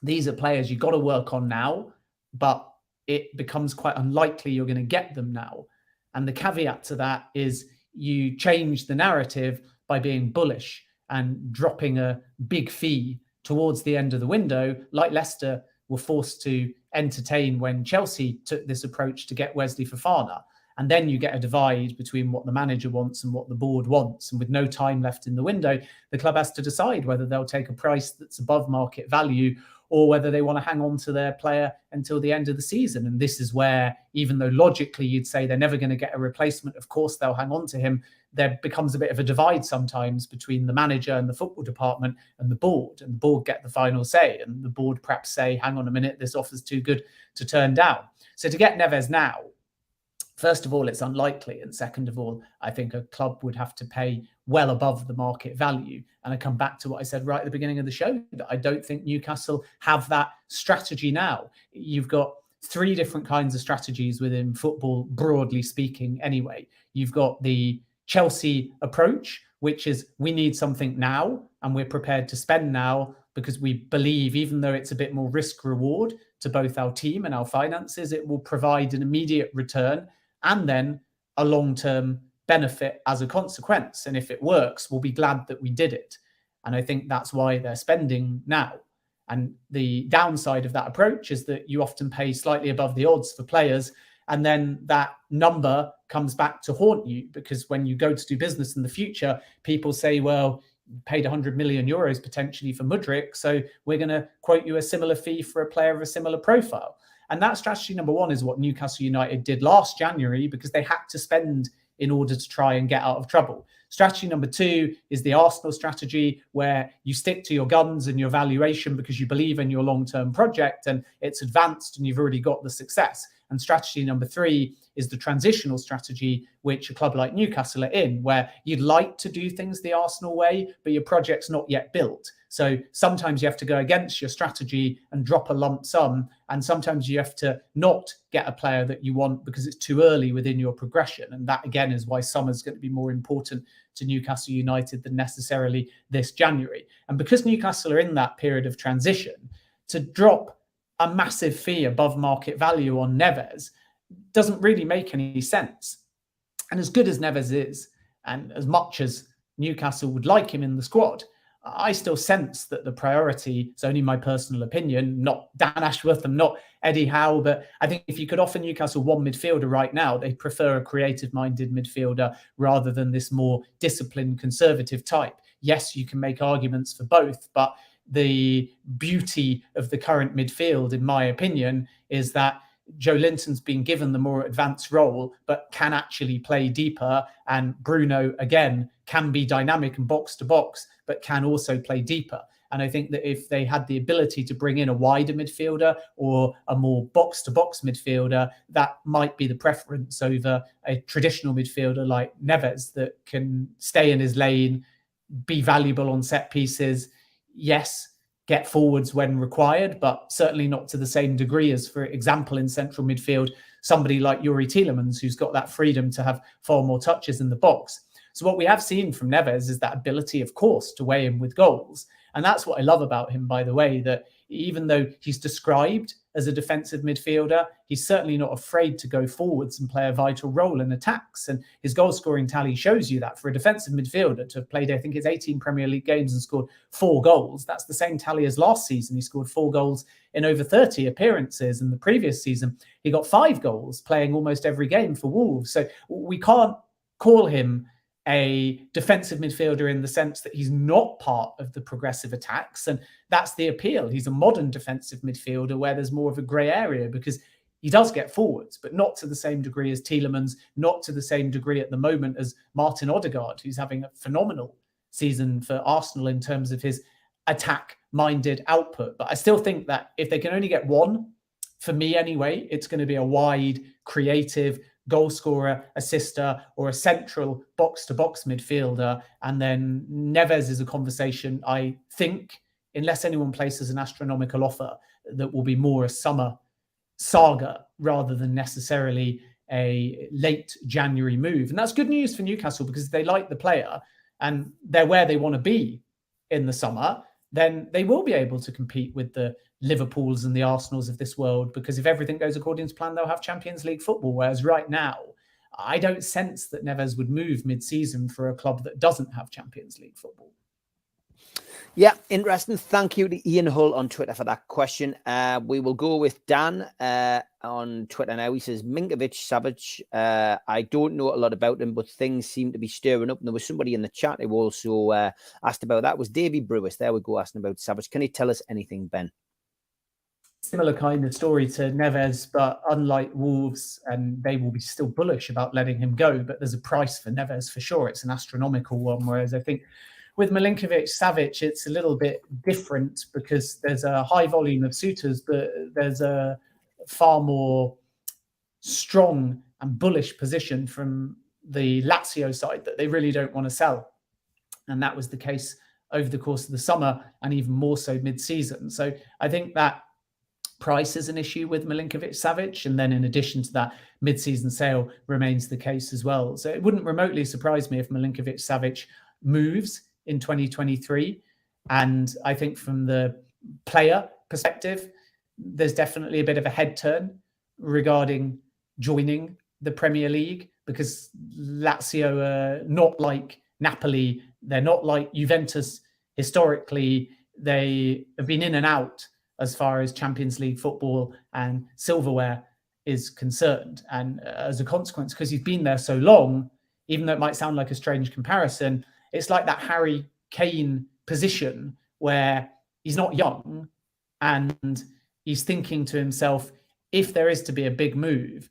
these are players you've got to work on now, but it becomes quite unlikely you're going to get them now. And the caveat to that is you change the narrative by being bullish and dropping a big fee towards the end of the window, like Leicester were forced to entertain when Chelsea took this approach to get Wesley Fofana. And then you get a divide between what the manager wants and what the board wants. And with no time left in the window, the club has to decide whether they'll take a price that's above market value or whether they want to hang on to their player until the end of the season. And this is where, even though logically you'd say they're never going to get a replacement, of course they'll hang on to him, there becomes a bit of a divide sometimes between the manager and the football department and the board. And the board get the final say. And the board perhaps say, hang on a minute, this offer's too good to turn down. So to get Neves now, First of all, it's unlikely. And second of all, I think a club would have to pay well above the market value. And I come back to what I said right at the beginning of the show, that I don't think Newcastle have that strategy now. You've got three different kinds of strategies within football, broadly speaking, anyway. You've got the Chelsea approach, which is we need something now and we're prepared to spend now because we believe, even though it's a bit more risk reward to both our team and our finances, it will provide an immediate return and then a long-term benefit as a consequence. And if it works, we'll be glad that we did it. And I think that's why they're spending now. And the downside of that approach is that you often pay slightly above the odds for players, and then that number comes back to haunt you, because when you go to do business in the future, people say, well, you paid 100 million euros potentially for Mudryk, so we're going to quote you a similar fee for a player of a similar profile. And that strategy number one is what Newcastle United did last January, because they had to spend in order to try and get out of trouble. Strategy number two is the Arsenal strategy, where you stick to your guns and your valuation because you believe in your long-term project and it's advanced and you've already got the success. And strategy number three is the transitional strategy, which a club like Newcastle are in, where you'd like to do things the Arsenal way, but your project's not yet built. So sometimes you have to go against your strategy and drop a lump sum. And sometimes you have to not get a player that you want because it's too early within your progression. And that, again, is why summer's going to be more important to Newcastle United than necessarily this January. And because Newcastle are in that period of transition, to drop a massive fee above market value on Neves doesn't really make any sense. And as good as Neves is, and as much as Newcastle would like him in the squad, I still sense that the priority, it's only my personal opinion, not Dan Ashworth and not Eddie Howe, but I think if you could offer Newcastle one midfielder right now, they prefer a creative-minded midfielder rather than this more disciplined, conservative type. Yes, you can make arguments for both, but the beauty of the current midfield, in my opinion, is that Joe Linton's been given the more advanced role, but can actually play deeper. And Bruno, again, can be dynamic and box to box, but can also play deeper. And I think that if they had the ability to bring in a wider midfielder or a more box to box midfielder, that might be the preference over a traditional midfielder like Neves that can stay in his lane, be valuable on set pieces. Yes, get forwards when required, but certainly not to the same degree as, for example, in central midfield, somebody like Youri Tielemans, who's got that freedom to have far more touches in the box. So what we have seen from Neves is that ability, of course, to weigh in with goals. And that's what I love about him, by the way, that even though he's described as a defensive midfielder, he's certainly not afraid to go forwards and play a vital role in attacks. And his goal scoring tally shows you that for a defensive midfielder to have played, I think it's 18 Premier League games and scored 4 goals. That's the same tally as last season. He scored 4 goals in over 30 appearances. And the previous season, he got 5 goals playing almost every game for Wolves. So we can't call him a defensive midfielder in the sense that he's not part of the progressive attacks. And that's the appeal. He's a modern defensive midfielder where there's more of a grey area, because he does get forwards, but not to the same degree as Tielemans, not to the same degree at the moment as Martin Odegaard, who's having a phenomenal season for Arsenal in terms of his attack-minded output. But I still think that if they can only get one, for me anyway, it's going to be a wide, creative, goal scorer, assister, or a central box-to-box midfielder. And then Neves is a conversation, I think, unless anyone places an astronomical offer, that will be more a summer saga rather than necessarily a late January move. And that's good news for Newcastle, because they like the player and they're where they want to be in the summer, then they will be able to compete with the Liverpools and the Arsenals of this world, because if everything goes according to plan, they'll have Champions League football. Whereas right now, I don't sense that Neves would move mid-season for a club that doesn't have Champions League football. Yeah, interesting. Thank you to Ian Hull on Twitter for that question. We will go with Dan on Twitter now. He says, Milinkovic-Savic. I don't know a lot about him, but things seem to be stirring up. And there was somebody in the chat who also asked about that. It was Diaby Brewis. There we go, asking about Savic. Can you tell us anything, Ben? Similar kind of story to Neves, but unlike Wolves, and they will be still bullish about letting him go, but there's a price for Neves for sure. It's an astronomical one, whereas I think with Milinkovic-Savic, it's a little bit different because there's a high volume of suitors, but there's a far more strong and bullish position from the Lazio side that they really don't want to sell. And that was the case over the course of the summer and even more so mid-season. So I think that price is an issue with Milinkovic-Savic. And then in addition to that, mid-season sale remains the case as well. So it wouldn't remotely surprise me if Milinkovic-Savic moves in 2023. And I think from the player perspective, there's definitely a bit of a head turn regarding joining the Premier League, because Lazio are not like Napoli. They're not like Juventus. Historically, they have been in and out as far as Champions League football and silverware is concerned. And as a consequence, because he's been there so long, even though it might sound like a strange comparison, it's like that Harry Kane position where he's not young and he's thinking to himself, if there is to be a big move,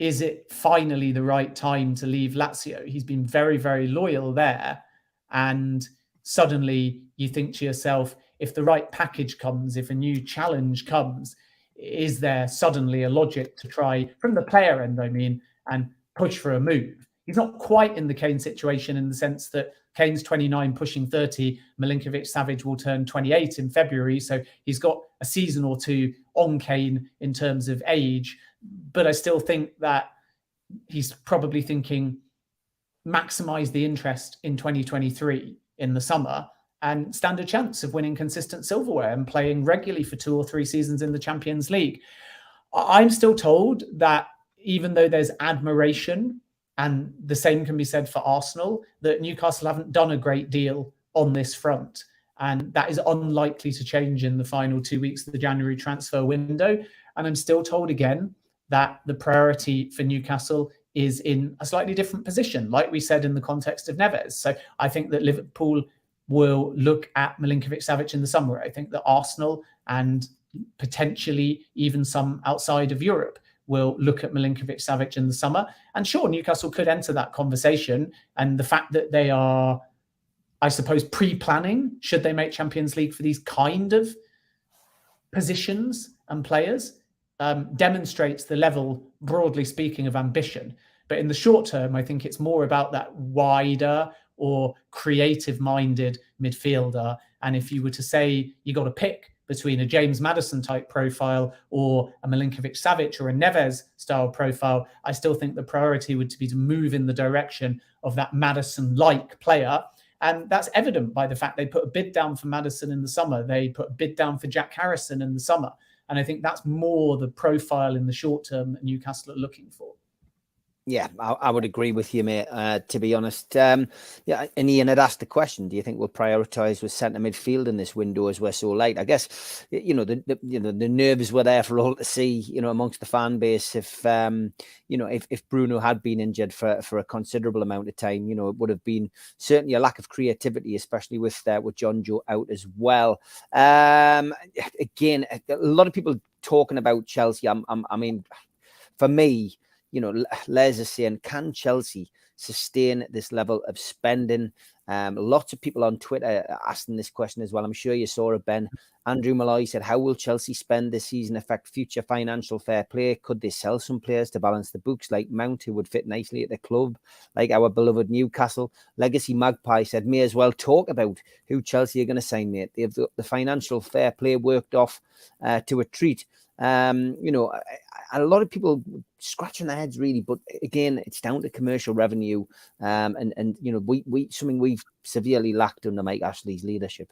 is it finally the right time to leave Lazio? He's been very, very loyal there. And suddenly you think to yourself, if the right package comes, if a new challenge comes, is there suddenly a logic to try, from the player end, I mean, and push for a move? He's not quite in the Kane situation in the sense that Kane's 29, pushing 30. Milinkovic-Savic will turn 28 in February. So he's got a season or two on Kane in terms of age. But I still think that he's probably thinking maximize the interest in 2023 in the summer and stand a chance of winning consistent silverware and playing regularly for 2 or 3 seasons in the Champions League. I'm still told that even though there's admiration, and the same can be said for Arsenal, that Newcastle haven't done a great deal on this front. And that is unlikely to change in the final 2 weeks of the January transfer window. And I'm still told again that the priority for Newcastle is in a slightly different position, like we said in the context of Neves. So I think that Liverpool will look at Milinkovic-Savic in the summer. I think that Arsenal and potentially even some outside of Europe will look at Milinkovic-Savic in the summer. And sure, Newcastle could enter that conversation. And the fact that they are, I suppose, pre-planning, should they make Champions League for these kind of positions and players, demonstrates the level, broadly speaking, of ambition. But in the short term, I think it's more about that wider or creative-minded midfielder. And if you were to say you got to pick between a James Maddison type profile or a Milinkovic-Savic or a Neves style profile, I still think the priority would be to move in the direction of that Maddison-like player. And that's evident by the fact they put a bid down for Maddison in the summer. They put a bid down for Jack Harrison in the summer. And I think that's more the profile in the short term that Newcastle are looking for. Yeah, I would agree with you, mate, to be honest. And Ian had asked the question, do you think we'll prioritise with centre midfield in this window as we're so light? I guess, the nerves were there for all to see, amongst the fan base. If Bruno had been injured for a considerable amount of time, it would have been certainly a lack of creativity, especially with John Joe out as well. Again, a lot of people talking about Chelsea. I mean, for me, Les is saying, can Chelsea sustain this level of spending? Lots of people on Twitter are asking this question as well. I'm sure you saw it, Ben. Andrew Malloy said, how will Chelsea spend this season affect future financial fair play? Could they sell some players to balance the books, like Mount, who would fit nicely at the club, like our beloved Newcastle? Legacy Magpie said, may as well talk about who Chelsea are going to sign, mate. They have the financial fair play worked off to a treat. A lot of people scratching their heads, really, but again, it's down to commercial revenue, and we something we've severely lacked under Mike Ashley's leadership.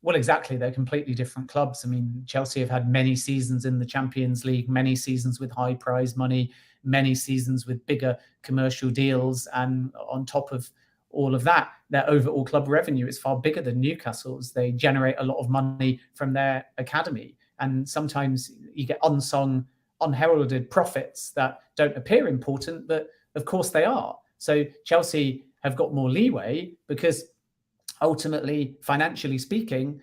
Well, exactly. They're completely different clubs. I mean, Chelsea have had many seasons in the Champions League, many seasons with high prize money, many seasons with bigger commercial deals, and on top of all of that, their overall club revenue is far bigger than Newcastle's. They generate a lot of money from their academy. And sometimes you get unsung, unheralded profits that don't appear important, but of course they are. So Chelsea have got more leeway because ultimately, financially speaking,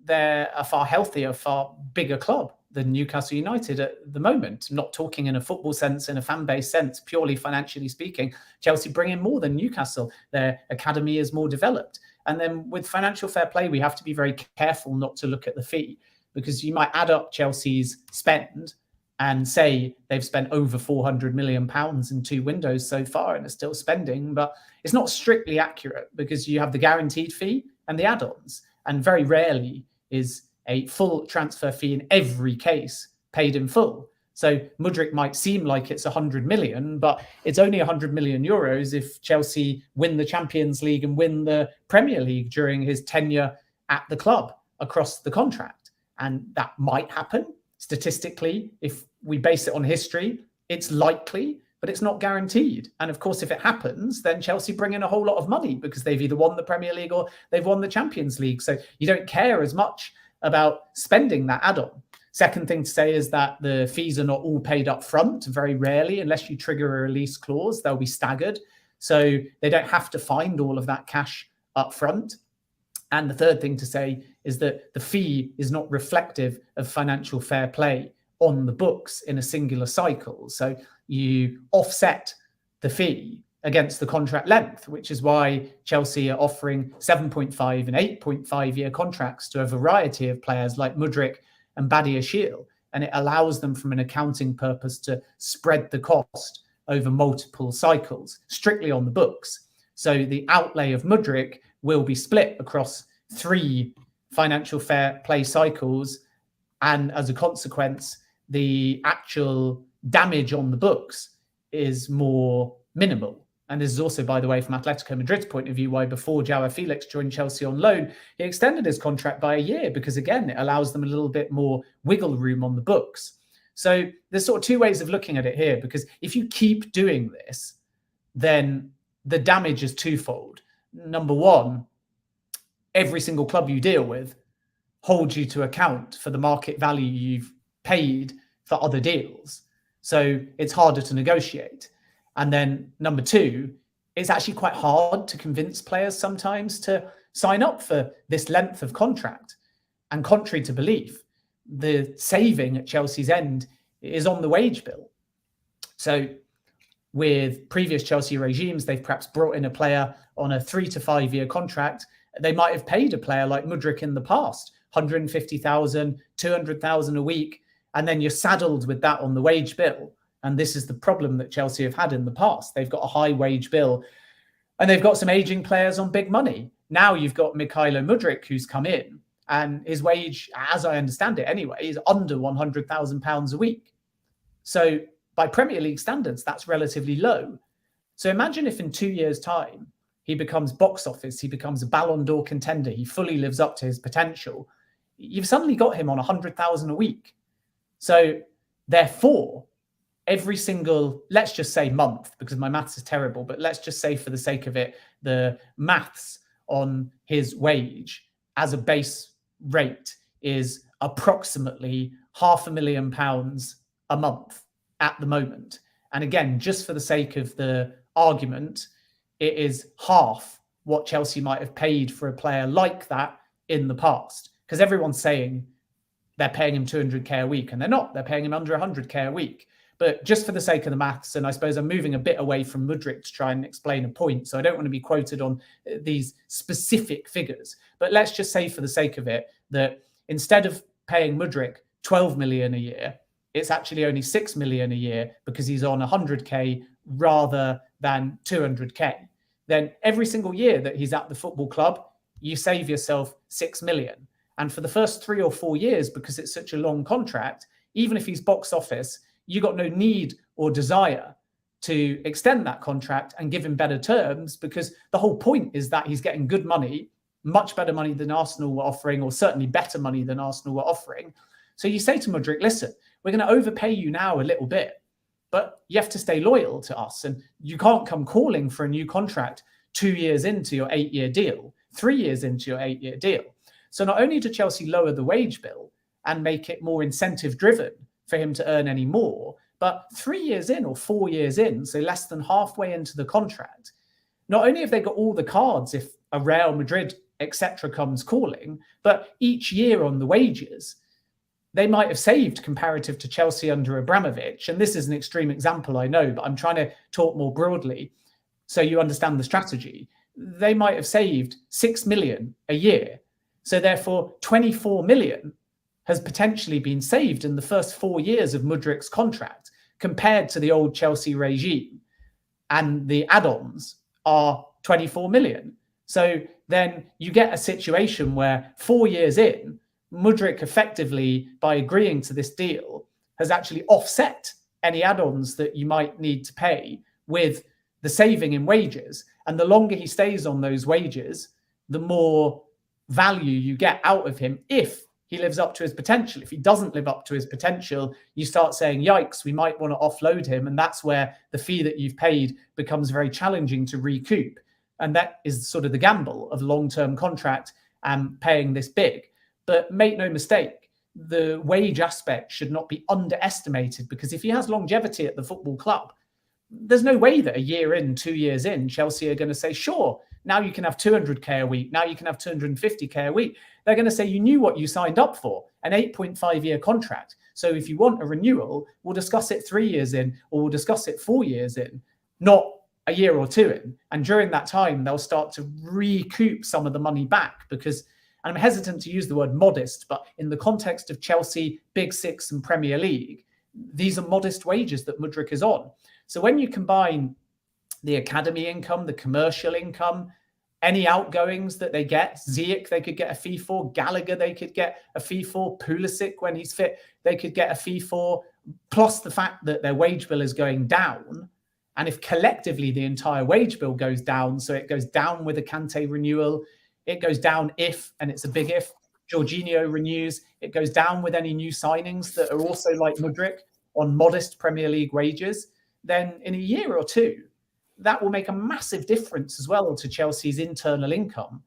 they're a far healthier, far bigger club than Newcastle United at the moment. I'm not talking in a football sense, in a fan base sense, purely financially speaking. Chelsea bring in more than Newcastle. Their academy is more developed. And then with financial fair play, we have to be very careful not to look at the fee, because you might add up Chelsea's spend and say they've spent over £400 million in 2 windows so far and are still spending, but it's not strictly accurate because you have the guaranteed fee and the add-ons, and very rarely is a full transfer fee in every case paid in full. So Mudryk might seem like it's 100 million, but it's only 100 million euros if Chelsea win the Champions League and win the Premier League during his tenure at the club across the contract. And that might happen. Statistically, if we base it on history, it's likely, but it's not guaranteed. And of course, if it happens, then Chelsea bring in a whole lot of money because they've either won the Premier League or they've won the Champions League. So you don't care as much about spending that add-on. Second thing to say is that the fees are not all paid up front. Very rarely, unless you trigger a release clause, they'll be staggered. So they don't have to find all of that cash up front. And the third thing to say is that the fee is not reflective of financial fair play on the books in a singular cycle. So you offset the fee against the contract length, which is why Chelsea are offering 7.5 and 8.5 year contracts to a variety of players like Mudryk and Badiashile. And it allows them from an accounting purpose to spread the cost over multiple cycles, strictly on the books. So the outlay of Mudryk will be split across 3 financial fair play cycles. And as a consequence, the actual damage on the books is more minimal. And this is also, by the way, from Atletico Madrid's point of view, why before João Felix joined Chelsea on loan, he extended his contract by a year because, again, it allows them a little bit more wiggle room on the books. So there's sort of 2 ways of looking at it here, because if you keep doing this, then the damage is twofold. Number one, every single club you deal with holds you to account for the market value you've paid for other deals. So it's harder to negotiate. And then number 2, it's actually quite hard to convince players sometimes to sign up for this length of contract. And contrary to belief, the saving at Chelsea's end is on the wage bill. So with previous Chelsea regimes, they've perhaps brought in a player on a 3 to 5 year contract. They might have paid a player like Mudryk in the past, 150,000, 200,000 a week, and then you're saddled with that on the wage bill. And this is the problem that Chelsea have had in the past. They've got a high wage bill and they've got some aging players on big money. Now you've got Mikel Merino who's come in, and his wage, as I understand it anyway, is under £100,000 a week. So by Premier League standards, that's relatively low. So imagine if in 2 years' time, he becomes box office, he becomes a Ballon d'Or contender, he fully lives up to his potential. You've suddenly got him on 100,000 a week. So therefore, every single, let's just say month, because my maths is terrible, but let's just say for the sake of it, the maths on his wage as a base rate is approximately £500,000 a month at the moment. And again, just for the sake of the argument, it is half what Chelsea might have paid for a player like that in the past. Because everyone's saying they're paying him 200k a week, and they're not. They're paying him under 100k a week. But just for the sake of the maths, and I suppose I'm moving a bit away from Mudryk to try and explain a point, so I don't want to be quoted on these specific figures. But let's just say for the sake of it that instead of paying Mudryk 12 million a year, it's actually only 6 million a year because he's on 100k rather than 200k. Then every single year that he's at the football club, you save yourself 6 million. And for the first 3 or 4 years, because it's such a long contract, even if he's box office, you got no need or desire to extend that contract and give him better terms, because the whole point is that he's getting good money, much better money than Arsenal were offering, or certainly better money than Arsenal were offering. So you say to Mudryk, listen, we're going to overpay you now a little bit, but you have to stay loyal to us. And you can't come calling for a new contract 2 years into your 8-year deal, 3 years into your 8-year deal. So not only do Chelsea lower the wage bill and make it more incentive driven for him to earn any more, but 3 years in or 4 years in, so less than halfway into the contract, not only have they got all the cards if a Real Madrid, etc. comes calling, but each year on the wages, they might have saved comparative to Chelsea under Abramovich. And this is an extreme example, I know, but I'm trying to talk more broadly so you understand the strategy. They might have saved 6 million a year. So therefore, 24 million has potentially been saved in the first 4 years of Mudryk's contract compared to the old Chelsea regime. And the add-ons are 24 million. So then you get a situation where 4 years in, Mudryk effectively, by agreeing to this deal, has actually offset any add-ons that you might need to pay with the saving in wages. And the longer he stays on those wages, the more value you get out of him if he lives up to his potential. If he doesn't live up to his potential, you start saying, yikes, we might want to offload him. And that's where the fee that you've paid becomes very challenging to recoup. And that is sort of the gamble of long-term contract and paying this big. But make no mistake, the wage aspect should not be underestimated, because if he has longevity at the football club, there's no way that a year in, 2 years in, Chelsea are going to say, sure, now you can have 200k a week. Now you can have 250k a week. They're going to say, you knew what you signed up for, an 8.5-year contract. So if you want a renewal, we'll discuss it 3 years in, or we'll discuss it 4 years in, not a year or two in. And during that time, they'll start to recoup some of the money back, because, and I'm hesitant to use the word modest, but in the context of Chelsea, Big Six and Premier League, these are modest wages that Mudryk is on. So when you combine the academy income, the commercial income, any outgoings that they get, Ziyech they could get a fee for, Gallagher they could get a fee for, Pulisic when he's fit they could get a fee for, plus the fact that their wage bill is going down. And if collectively the entire wage bill goes down, so it goes down with a Kante renewal, it goes down if, and it's a big if, Jorginho renews, it goes down with any new signings that are also like Mudryk on modest Premier League wages, then in a year or two, that will make a massive difference as well to Chelsea's internal income.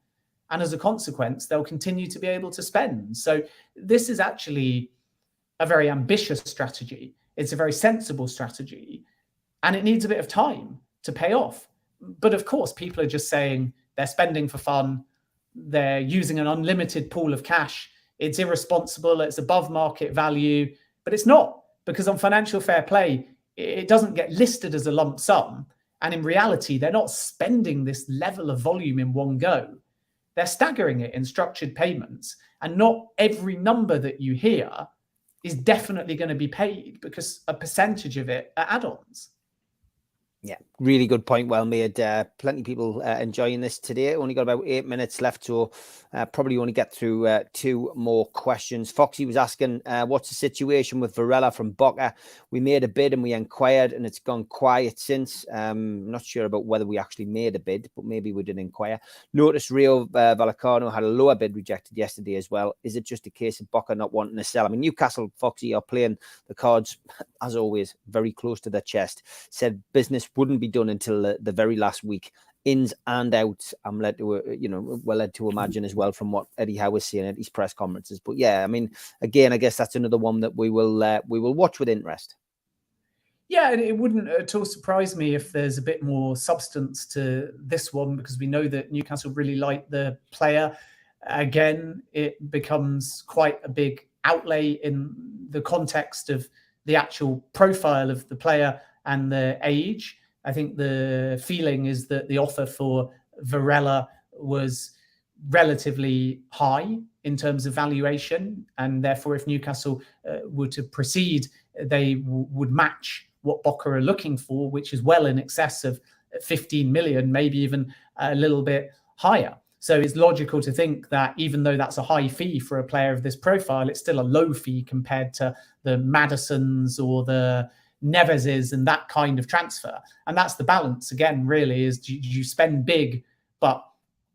And as a consequence, they'll continue to be able to spend. So this is actually a very ambitious strategy. It's a very sensible strategy. And it needs a bit of time to pay off. But of course, people are just saying they're spending for fun. They're using an unlimited pool of cash. It's irresponsible. It's above market value. But it's not, because on financial fair play, it doesn't get listed as a lump sum. And in reality, they're not spending this level of volume in one go. They're staggering it in structured payments. And not every number that you hear is definitely going to be paid, because a percentage of it are add-ons. Yeah, really good point. Well made. Plenty of people enjoying this today. Only got about 8 minutes left, so probably only get through 2 more questions. Foxy was asking, what's the situation with Varela from Boca? We made a bid and we inquired, and it's gone quiet since. I'm not sure about whether we actually made a bid, but maybe we did inquire. Notice Rio Vallecano had a lower bid rejected yesterday as well. Is it just a case of Boca not wanting to sell? I mean, Newcastle, Foxy, are playing the cards, as always, very close to their chest. Said business wouldn't be done until the very last week. Ins and outs, I'm led to, we're led to imagine as well from what Eddie Howe was saying at his press conferences. But yeah, I mean, again, I guess that's another one that we will watch with interest. Yeah, and it wouldn't at all surprise me if there's a bit more substance to this one, because we know that Newcastle really like the player. Again, it becomes quite a big outlay in the context of the actual profile of the player and the age. I think the feeling is that the offer for Varela was relatively high in terms of valuation, and therefore if Newcastle were to proceed, they would match what Boca are looking for, which is well in excess of 15 million, maybe even a little bit higher. So it's logical to think that even though that's a high fee for a player of this profile, it's still a low fee compared to the Madisons or the Neveses and that kind of transfer. And that's the balance again, really, is you spend big, but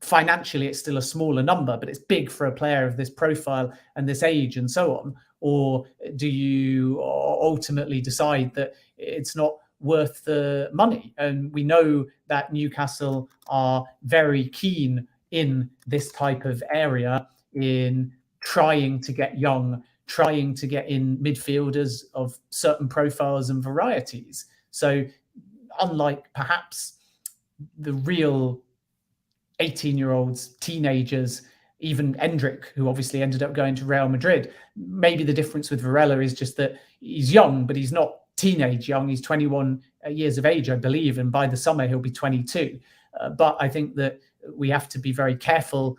financially it's still a smaller number, but it's big for a player of this profile and this age and so on. Or do you ultimately decide that it's not worth the money? And we know that Newcastle are very keen in this type of area in trying to get young, trying to get in midfielders of certain profiles and varieties. So unlike perhaps the real 18-year-olds, teenagers, even Endrick, who obviously ended up going to Real Madrid, maybe the difference with Varela is just that he's young, but he's not teenage young. He's 21 years of age, I believe, and by the summer he'll be 22. But I think that we have to be very careful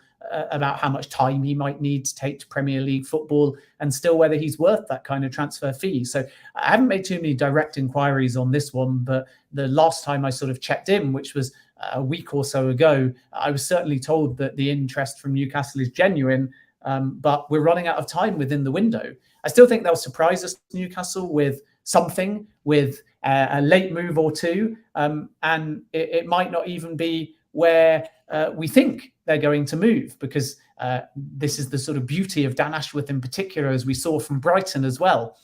about how much time he might need to take to Premier League football and still whether he's worth that kind of transfer fee. So I haven't made too many direct inquiries on this one, but the last time I sort of checked in, which was a week or so ago, I was certainly told that the interest from Newcastle is genuine, but we're running out of time within the window. I still think they'll surprise us, Newcastle, with something, with a late move or two, and it might not even be where we think they're going to move, because this is the sort of beauty of Dan Ashworth in particular, as we saw from Brighton as well.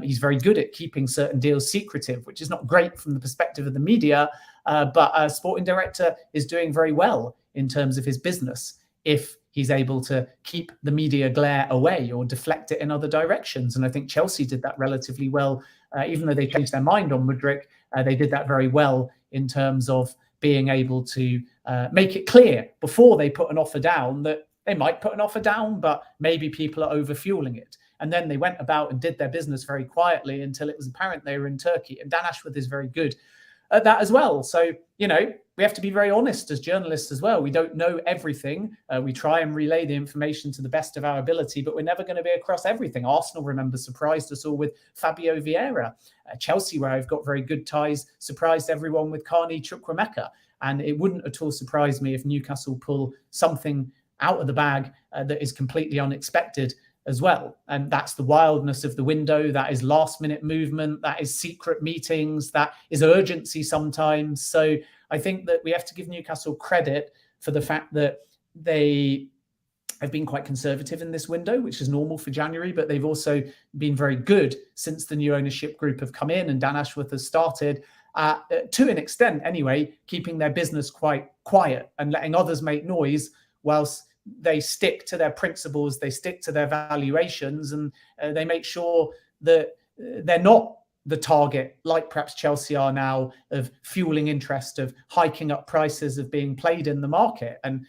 He's very good at keeping certain deals secretive, which is not great from the perspective of the media, but a sporting director is doing very well in terms of his business if he's able to keep the media glare away or deflect it in other directions. And I think Chelsea did that relatively well. Even though they changed their mind on Mudryk, they did that very well in terms of being able to make it clear before they put an offer down that they might put an offer down, but maybe people are overfueling it. And then they went about and did their business very quietly until it was apparent they were in Turkey. And Dan Ashworth is very good at that as well. So, you know, we have to be very honest as journalists as well. We don't know everything. We try and relay the information to the best of our ability, but we're never going to be across everything. Arsenal, remember, surprised us all with Fabio Vieira. Chelsea, where I've got very good ties, surprised everyone with Carney Chukwuemeka. And it wouldn't at all surprise me if Newcastle pull something out of the bag that is completely unexpected as well. And that's the wildness of the window. That is last minute movement. That is secret meetings. That is urgency sometimes. So I think that we have to give Newcastle credit for the fact that they have been quite conservative in this window, which is normal for January, but they've also been very good since the new ownership group have come in and Dan Ashworth has started, to an extent anyway, keeping their business quite quiet and letting others make noise whilst they stick to their principles, they stick to their valuations, and they make sure that they're not the target, like perhaps Chelsea are now, of fueling interest, of hiking up prices, of being played in the market. And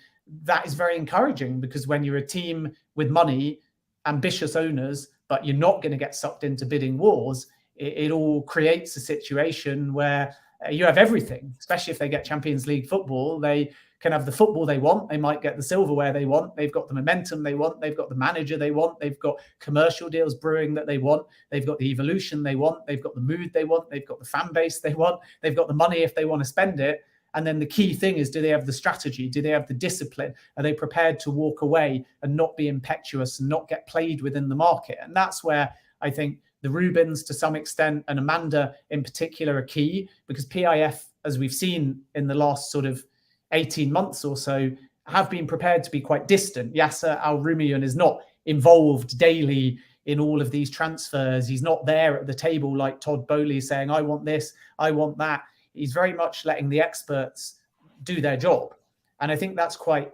that is very encouraging, because when you're a team with money, ambitious owners, but you're not going to get sucked into bidding wars, it all creates a situation where you have everything, especially if they get Champions League football. They can have the football they want. They might get the silverware they want. They've got the momentum they want. They've got the manager they want. They've got commercial deals brewing that they want. They've got the evolution they want. They've got the mood they want. They've got the fan base they want. They've got the money if they want to spend it. And then the key thing is, do they have the strategy? Do they have the discipline? Are they prepared to walk away and not be impetuous and not get played within the market? And that's where I think the Rubens, to some extent, and Amanda in particular, are key, because PIF, as we've seen in the last sort of 18 months or so, have been prepared to be quite distant. Yasser Al-Rumayyan is not involved daily in all of these transfers. He's not there at the table like Todd Bowley saying, I want this, I want that. He's very much letting the experts do their job. And I think that's quite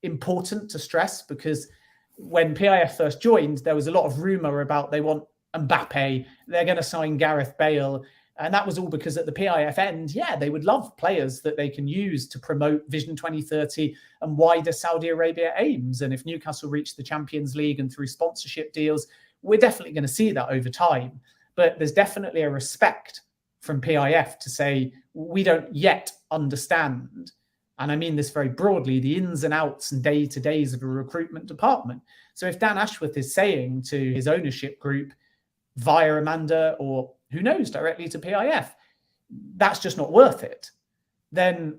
important to stress, because when PIF first joined, there was a lot of rumour about they want Mbappe, they're going to sign Gareth Bale. And that was all because at the PIF end, they would love players that they can use to promote Vision 2030 and wider Saudi Arabia aims. And if Newcastle reach the Champions League and through sponsorship deals, we're definitely going to see that over time. But there's definitely a respect from PIF to say, we don't yet understand, and I mean this very broadly, the ins and outs and day-to-days of a recruitment department. So if Dan Ashworth is saying to his ownership group via Amanda, or who knows, directly to PIF, that's just not worth it, then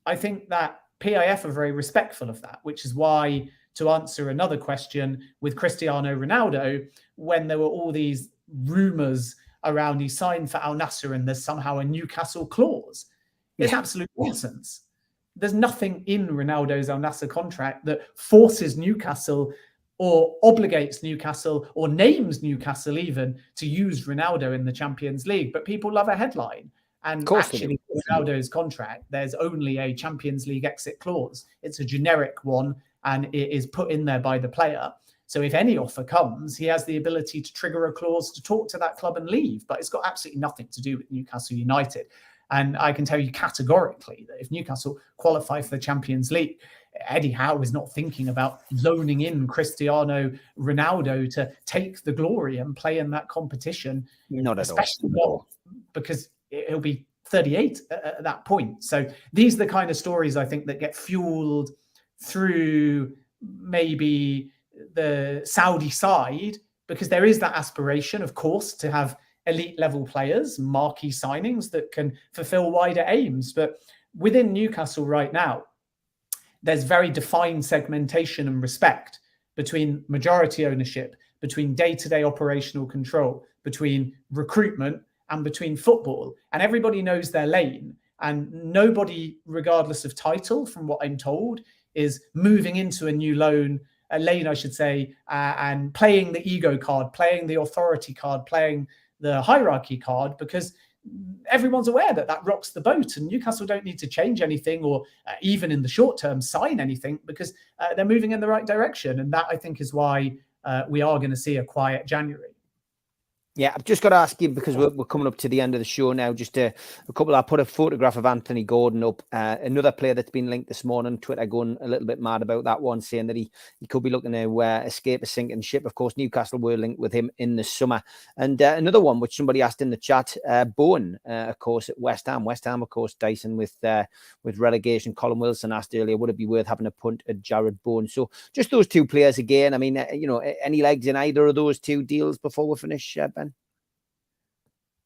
I think that PIF are very respectful of that, which is why, to answer another question with Cristiano Ronaldo, when there were all these rumours around he signed for Al Nassr and there's somehow a Newcastle clause, it's absolute nonsense. There's nothing in Ronaldo's Al Nassr contract that forces Newcastle or obligates Newcastle or names Newcastle even to use Ronaldo in the Champions League. But people love a headline. And actually, in Ronaldo's contract, there's only a Champions League exit clause. It's a generic one, and it is put in there by the player. So if any offer comes, he has the ability to trigger a clause to talk to that club and leave. But it's got absolutely nothing to do with Newcastle United. And I can tell you categorically that if Newcastle qualify for the Champions League, Eddie Howe is not thinking about loaning in Cristiano Ronaldo to take the glory and play in that competition. Not at especially all. Because he'll be 38 at that point. So these are the kind of stories I think that get fueled through maybe the Saudi side, because there is that aspiration, of course, to have elite level players, marquee signings that can fulfill wider aims. But within Newcastle right now, there's very defined segmentation and respect between majority ownership, between day-to-day operational control, between recruitment and between football. And everybody knows their lane. And nobody, regardless of title, from what I'm told, is moving into a new lane, I should say, and playing the ego card, playing the authority card, playing the hierarchy card, because everyone's aware that that rocks the boat, and Newcastle don't need to change anything or even in the short term sign anything, because they're moving in the right direction. And that, I think, is why we are going to see a quiet January. Yeah, I've just got to ask you, because we're coming up to the end of the show now, just a couple. I put a photograph of Anthony Gordon up, another player that's been linked this morning on Twitter, going a little bit mad about that one, saying that he could be looking to escape a sinking ship. Of course, Newcastle were linked with him in the summer. And another one, which somebody asked in the chat, Bowen, of course, at West Ham. West Ham, of course, Dyson with relegation. Colin Wilson asked earlier, would it be worth having a punt at Jared Bowen? So just those two players again. I mean, any legs in either of those two deals before we finish, Ben?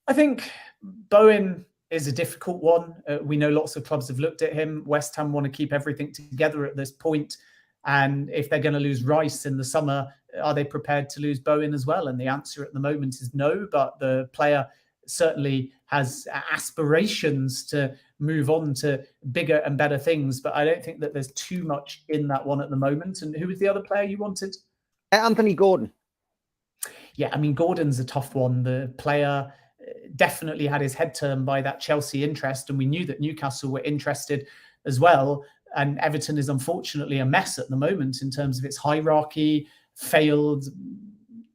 I think Bowen is a difficult one. We know lots of clubs have looked at him. West Ham want to keep everything together at this point. And if they're going to lose Rice in the summer, are they prepared to lose Bowen as well? And the answer at the moment is no, but the player certainly has aspirations to move on to bigger and better things. But I don't think that there's too much in that one at the moment. And who was the other player you wanted? Anthony Gordon. Yeah, I mean, Gordon's a tough one. The player definitely had his head turned by that Chelsea interest, and we knew that Newcastle were interested as well. And Everton is unfortunately a mess at the moment in terms of its hierarchy, failed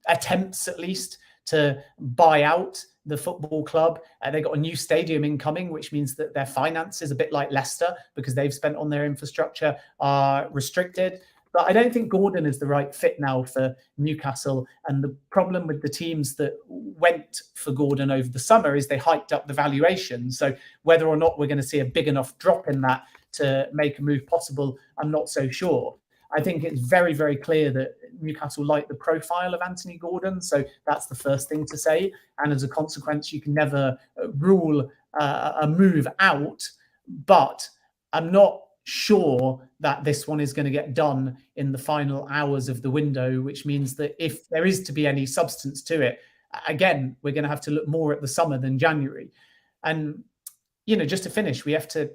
attempts at least to buy out the football club. They got a new stadium incoming, which means that their finances, a bit like Leicester, because they've spent on their infrastructure, are restricted. But I don't think Gordon is the right fit now for Newcastle. And the problem with the teams that went for Gordon over the summer is they hiked up the valuation. So whether or not we're going to see a big enough drop in that to make a move possible, I'm not so sure. I think it's very, very clear that Newcastle like the profile of Anthony Gordon. So that's the first thing to say. And as a consequence, you can never rule a move out. But I'm not sure that this one is going to get done in the final hours of the window, which means that if there is to be any substance to it, again, we're going to have to look more at the summer than January. And, just to finish, we have to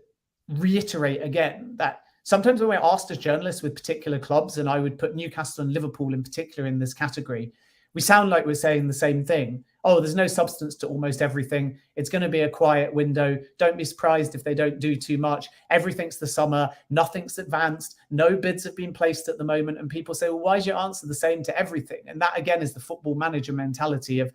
reiterate again that sometimes when we're asked as journalists with particular clubs, and I would put Newcastle and Liverpool in particular in this category, we sound like we're saying the same thing. Oh, there's no substance to almost everything. It's going to be a quiet window. Don't be surprised if they don't do too much. Everything's the summer. Nothing's advanced. No bids have been placed at the moment. And people say, well, why is your answer the same to everything? And that, again, is the football manager mentality of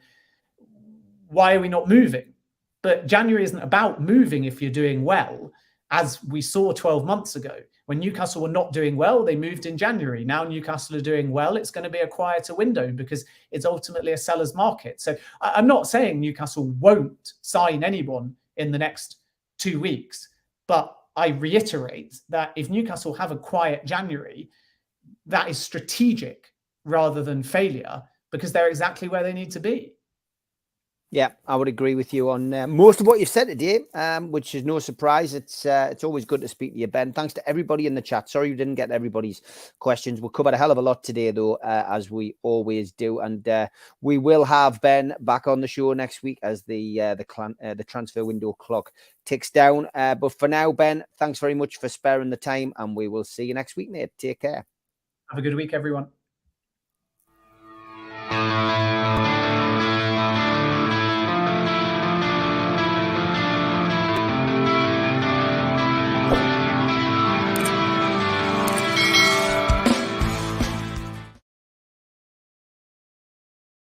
why are we not moving? But January isn't about moving if you're doing well. As we saw 12 months ago, when Newcastle were not doing well, they moved in January. Now Newcastle are doing well. It's going to be a quieter window because it's ultimately a seller's market. So I'm not saying Newcastle won't sign anyone in the next 2 weeks, but I reiterate that if Newcastle have a quiet January, that is strategic rather than failure, because they're exactly where they need to be. Yeah, I would agree with you on most of what you've said today, which is no surprise. It's always good to speak to you, Ben. Thanks to everybody in the chat. Sorry we didn't get everybody's questions. We'll cover a hell of a lot today, though, as we always do. And we will have Ben back on the show next week as the transfer window clock ticks down. But for now, Ben, thanks very much for sparing the time, and we will see you next week, mate. Take care. Have a good week, everyone.